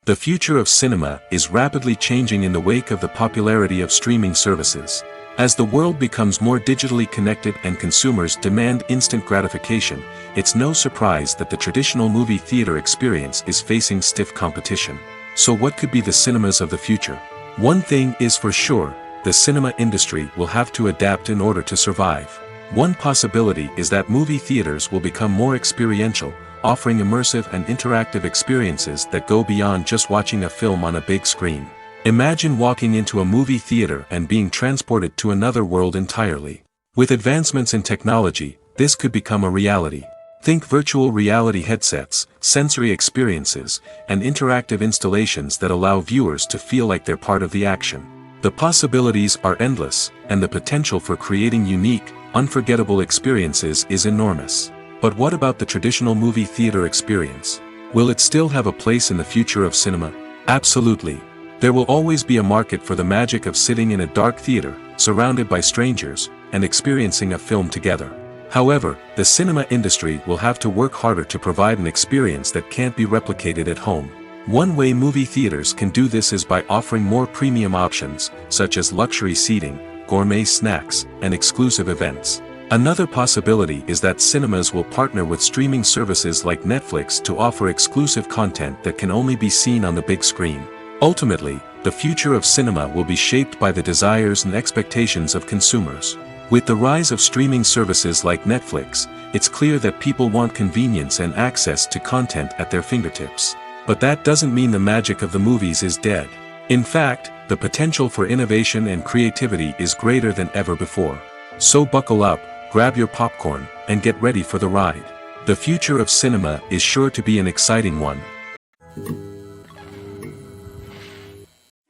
A: The future of cinema is rapidly changing in the wake of the popularity of streaming services. As the world becomes more digitally connected and consumers demand instant gratification, it's no surprise that the traditional movie theater experience is facing stiff competition. So what could be the cinemas of the future? One thing is for sure, the cinema industry will have to adapt in order to survive. One possibility is that movie theaters will become more experiential, offering immersive and interactive experiences that go beyond just watching a film on a big screen. Imagine walking into a movie theater and being transported to another world entirely. With advancements in technology, this could become a reality. Think virtual reality headsets, sensory experiences, and interactive installations that allow viewers to feel like they're part of the action. The possibilities are endless, and the potential for creating unique, unforgettable experiences is enormous. But what about the traditional movie theater experience? Will it still have a place in the future of cinema? Absolutely. There will always be a market for the magic of sitting in a dark theater, surrounded by strangers, and experiencing a film together. However, the cinema industry will have to work harder to provide an experience that can't be replicated at home. One way movie theaters can do this is by offering more premium options, such as luxury seating, gourmet snacks, and exclusive events. Another possibility is that cinemas will partner with streaming services like Netflix to offer exclusive content that can only be seen on the big screen. Ultimately, the future of cinema will be shaped by the desires and expectations of consumers. With the rise of streaming services like Netflix, it's clear that people want convenience and access to content at their fingertips. But that doesn't mean the magic of the movies is dead. In fact, the potential for innovation and creativity is greater than ever before. So buckle up, grab your popcorn, and get ready for the ride. The future of cinema is sure to be an exciting one.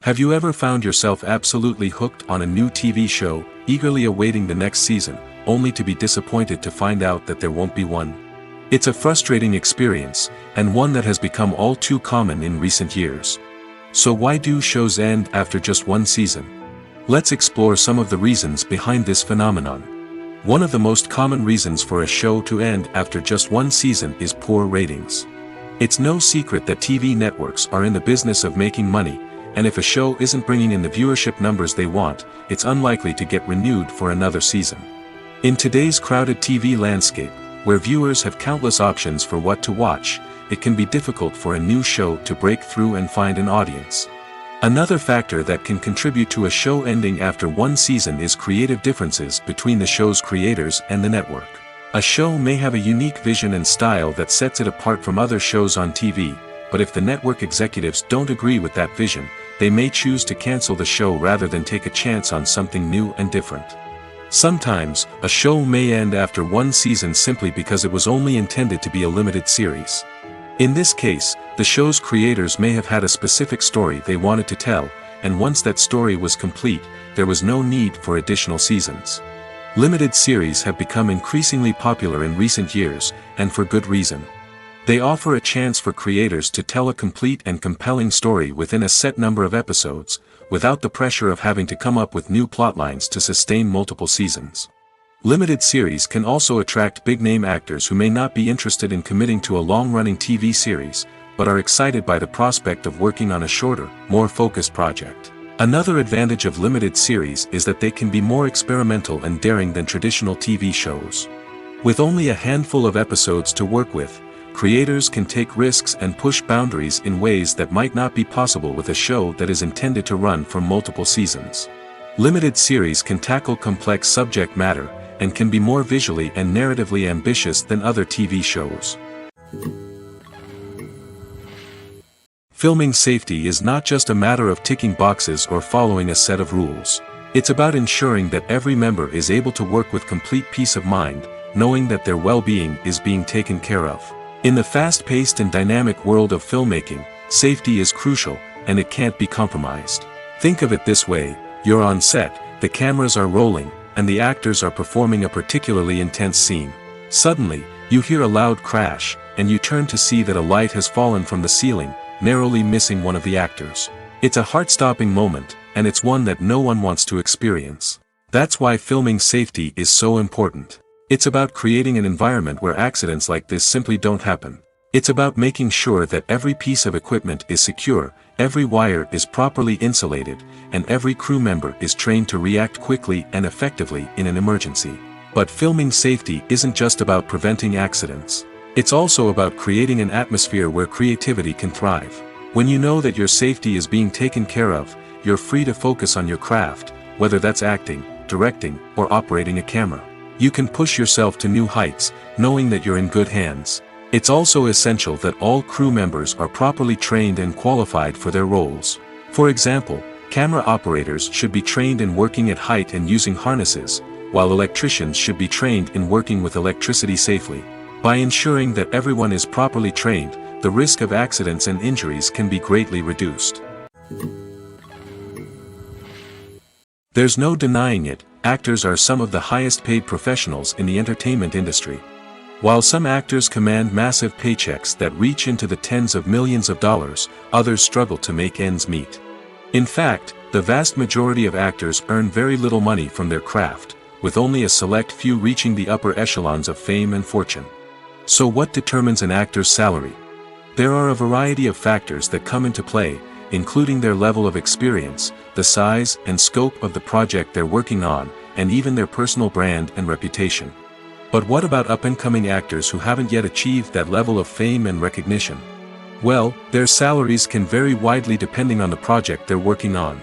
A: Have you ever found yourself absolutely hooked on a new TV show, eagerly awaiting the next season, only to be disappointed to find out that there won't be one? It's a frustrating experience, and one that has become all too common in recent years. So why do shows end after just one season? Let's explore some of the reasons behind this phenomenon. One of the most common reasons for a show to end after just one season is poor ratings. It's no secret that TV networks are in the business of making money, and if a show isn't bringing in the viewership numbers they want, it's unlikely to get renewed for another season. In today's crowded TV landscape, where viewers have countless options for what to watch, it can be difficult for a new show to break through and find an audience. Another factor that can contribute to a show ending after one season is creative differences between the show's creators and the network. A show may have a unique vision and style that sets it apart from other shows on TV, but if the network executives don't agree with that vision, they may choose to cancel the show rather than take a chance on something new and different. Sometimes, a show may end after one season simply because it was only intended to be a limited series. In this case, the show's creators may have had a specific story they wanted to tell, and once that story was complete, there was no need for additional seasons. Limited series have become increasingly popular in recent years, and for good reason. They offer a chance for creators to tell a complete and compelling story within a set number of episodes, without the pressure of having to come up with new plotlines to sustain multiple seasons. Limited series can also attract big-name actors who may not be interested in committing to a long-running TV series, but are excited by the prospect of working on a shorter, more focused project. Another advantage of limited series is that they can be more experimental and daring than traditional TV shows. With only a handful of episodes to work with, creators can take risks and push boundaries in ways that might not be possible with a show that is intended to run for multiple seasons. Limited series can tackle complex subject matter, and can be more visually and narratively ambitious than other TV shows. Filming safety is not just a matter of ticking boxes or following a set of rules. It's about ensuring that every member is able to work with complete peace of mind, knowing that their well-being is being taken care of. In the fast-paced and dynamic world of filmmaking, safety is crucial, and it can't be compromised. Think of it this way: you're on set, the cameras are rolling, and the actors are performing a particularly intense scene. Suddenly, you hear a loud crash, and you turn to see that a light has fallen from the ceiling, narrowly missing one of the actors. It's a heart-stopping moment, and it's one that no one wants to experience. That's why filming safety is so important. It's about creating an environment where accidents like this simply don't happen. It's about making sure that every piece of equipment is secure, every wire is properly insulated, and every crew member is trained to react quickly and effectively in an emergency. But filming safety isn't just about preventing accidents. It's also about creating an atmosphere where creativity can thrive. When you know that your safety is being taken care of, you're free to focus on your craft, whether that's acting, directing, or operating a camera. You can push yourself to new heights, knowing that you're in good hands. It's also essential that all crew members are properly trained and qualified for their roles. For example, camera operators should be trained in working at height and using harnesses, while electricians should be trained in working with electricity safely. By ensuring that everyone is properly trained, the risk of accidents and injuries can be greatly reduced. There's no denying it, actors are some of the highest paid professionals in the entertainment industry. While some actors command massive paychecks that reach into the tens of millions of dollars, others struggle to make ends meet. In fact, the vast majority of actors earn very little money from their craft, with only a select few reaching the upper echelons of fame and fortune. So what determines an actor's salary? There are a variety of factors that come into play, including their level of experience, the size and scope of the project they're working on, and even their personal brand and reputation. But what about up-and-coming actors who haven't yet achieved that level of fame and recognition? Well, their salaries can vary widely depending on the project they're working on.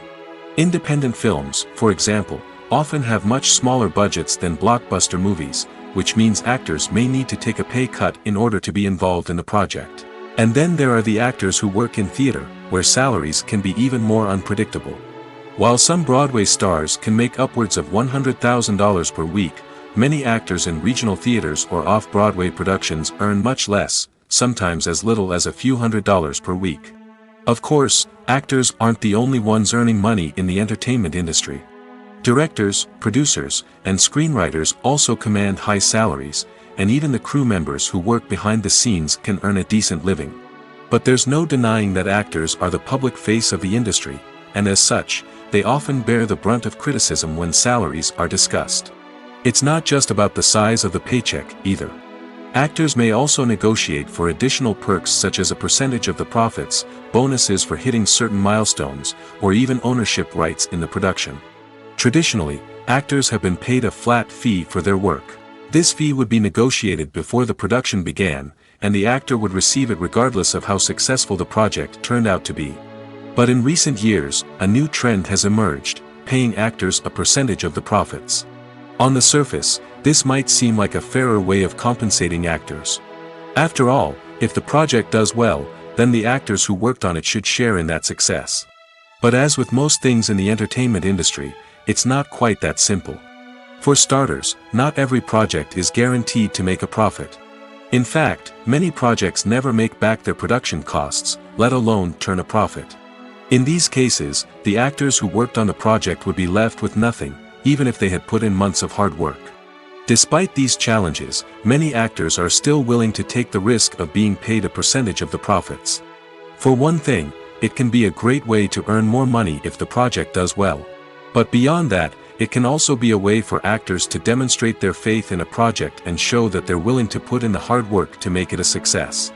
A: Independent films, for example, often have much smaller budgets than blockbuster movies, which means actors may need to take a pay cut in order to be involved in the project. And then there are the actors who work in theater, where salaries can be even more unpredictable. While some Broadway stars can make upwards of $100,000 per week, many actors in regional theaters or off-Broadway productions earn much less, sometimes as little as a few $100s per week. Of course, actors aren't the only ones earning money in the entertainment industry. Directors, producers, and screenwriters also command high salaries, and even the crew members who work behind the scenes can earn a decent living. But there's no denying that actors are the public face of the industry, and as such, they often bear the brunt of criticism when salaries are discussed. It's not just about the size of the paycheck, either. Actors may also negotiate for additional perks such as a percentage of the profits, bonuses for hitting certain milestones, or even ownership rights in the production. Traditionally, actors have been paid a flat fee for their work. This fee would be negotiated before the production began, and the actor would receive it regardless of how successful the project turned out to be. But in recent years, a new trend has emerged, paying actors a percentage of the profits. On the surface, this might seem like a fairer way of compensating actors. After all, if the project does well, then the actors who worked on it should share in that success. But as with most things in the entertainment industry, it's not quite that simple. For starters, not every project is guaranteed to make a profit. In fact, many projects never make back their production costs, let alone turn a profit. In these cases, the actors who worked on the project would be left with nothing, even if they had put in months of hard work. Despite these challenges, many actors are still willing to take the risk of being paid a percentage of the profits. For one thing, it can be a great way to earn more money if the project does well. But beyond that, it can also be a way for actors to demonstrate their faith in a project and show that they're willing to put in the hard work to make it a success.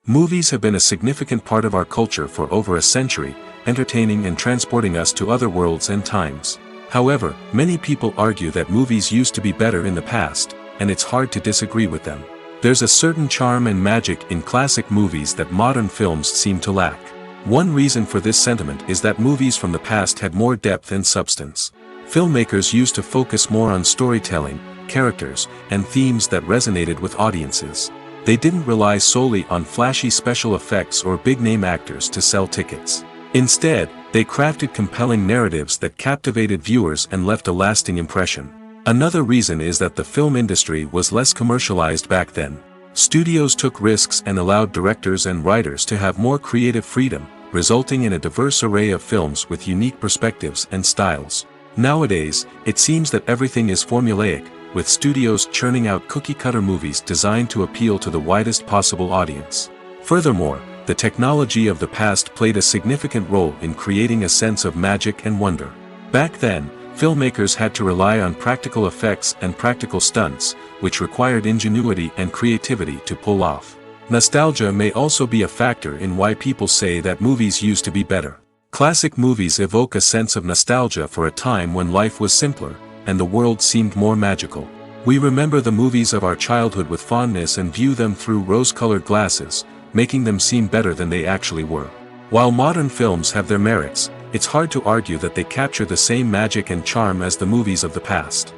A: Movies have been a significant part of our culture for over a century, entertaining and transporting us to other worlds and times. However, many people argue that movies used to be better in the past, and it's hard to disagree with them. There's a certain charm and magic in classic movies that modern films seem to lack. One reason for this sentiment is that movies from the past had more depth and substance. Filmmakers used to focus more on storytelling, characters, and themes that resonated with audiences. They didn't rely solely on flashy special effects or big-name actors to sell tickets. Instead, they crafted compelling narratives that captivated viewers and left a lasting impression. Another reason is that the film industry was less commercialized back then. Studios took risks and allowed directors and writers to have more creative freedom, resulting in a diverse array of films with unique perspectives and styles. Nowadays, it seems that everything is formulaic, with studios churning out cookie-cutter movies designed to appeal to the widest possible audience. Furthermore, the technology of the past played a significant role in creating a sense of magic and wonder. Back then, filmmakers had to rely on practical effects and practical stunts, which required ingenuity and creativity to pull off. Nostalgia may also be a factor in why people say that movies used to be better. Classic movies evoke a sense of nostalgia for a time when life was simpler, and the world seemed more magical. We remember the movies of our childhood with fondness and view them through rose-colored glasses, making them seem better than they actually were. While modern films have their merits, it's hard to argue that they capture the same magic and charm as the movies of the past.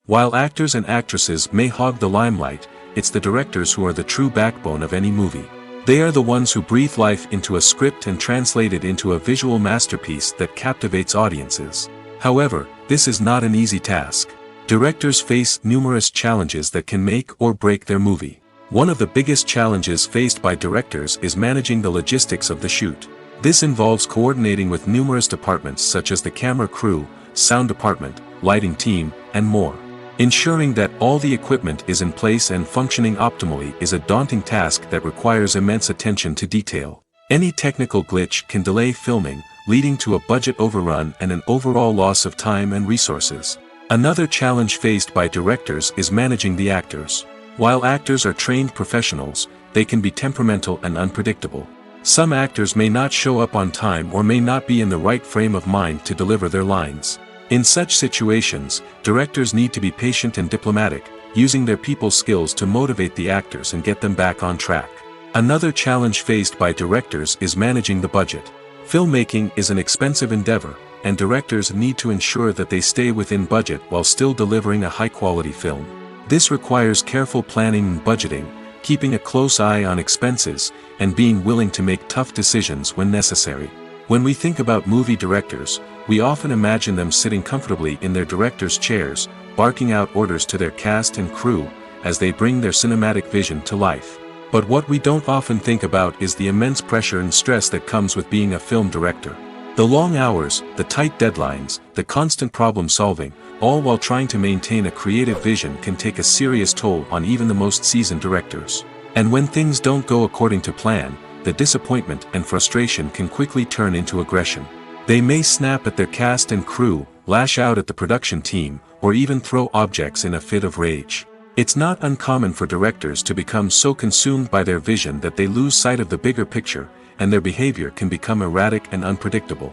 A: While actors and actresses may hog the limelight, it's the directors who are the true backbone of any movie. They are the ones who breathe life into a script and translate it into a visual masterpiece that captivates audiences. However, this is not an easy task. Directors face numerous challenges that can make or break their movie. One of the biggest challenges faced by directors is managing the logistics of the shoot. This involves coordinating with numerous departments such as the camera crew, sound department, lighting team, and more. Ensuring that all the equipment is in place and functioning optimally is a daunting task that requires immense attention to detail. Any technical glitch can delay filming, leading to a budget overrun and an overall loss of time and resources. Another challenge faced by directors is managing the actors. While actors are trained professionals, they can be temperamental and unpredictable. Some actors may not show up on time or may not be in the right frame of mind to deliver their lines. In such situations, directors need to be patient and diplomatic, using their people skills to motivate the actors and get them back on track. Another challenge faced by directors is managing the budget. Filmmaking is an expensive endeavor, and directors need to ensure that they stay within budget while still delivering a high-quality film. This requires careful planning and budgeting, keeping a close eye on expenses, and being willing to make tough decisions when necessary. When we think about movie directors, we often imagine them sitting comfortably in their director's chairs, barking out orders to their cast and crew, as they bring their cinematic vision to life. But what we don't often think about is the immense pressure and stress that comes with being a film director. The long hours, the tight deadlines, the constant problem solving, all while trying to maintain a creative vision can take a serious toll on even the most seasoned directors. And when things don't go according to plan, the disappointment and frustration can quickly turn into aggression. They may snap at their cast and crew, lash out at the production team, or even throw objects in a fit of rage. It's not uncommon for directors to become so consumed by their vision that they lose sight of the bigger picture, and their behavior can become erratic and unpredictable.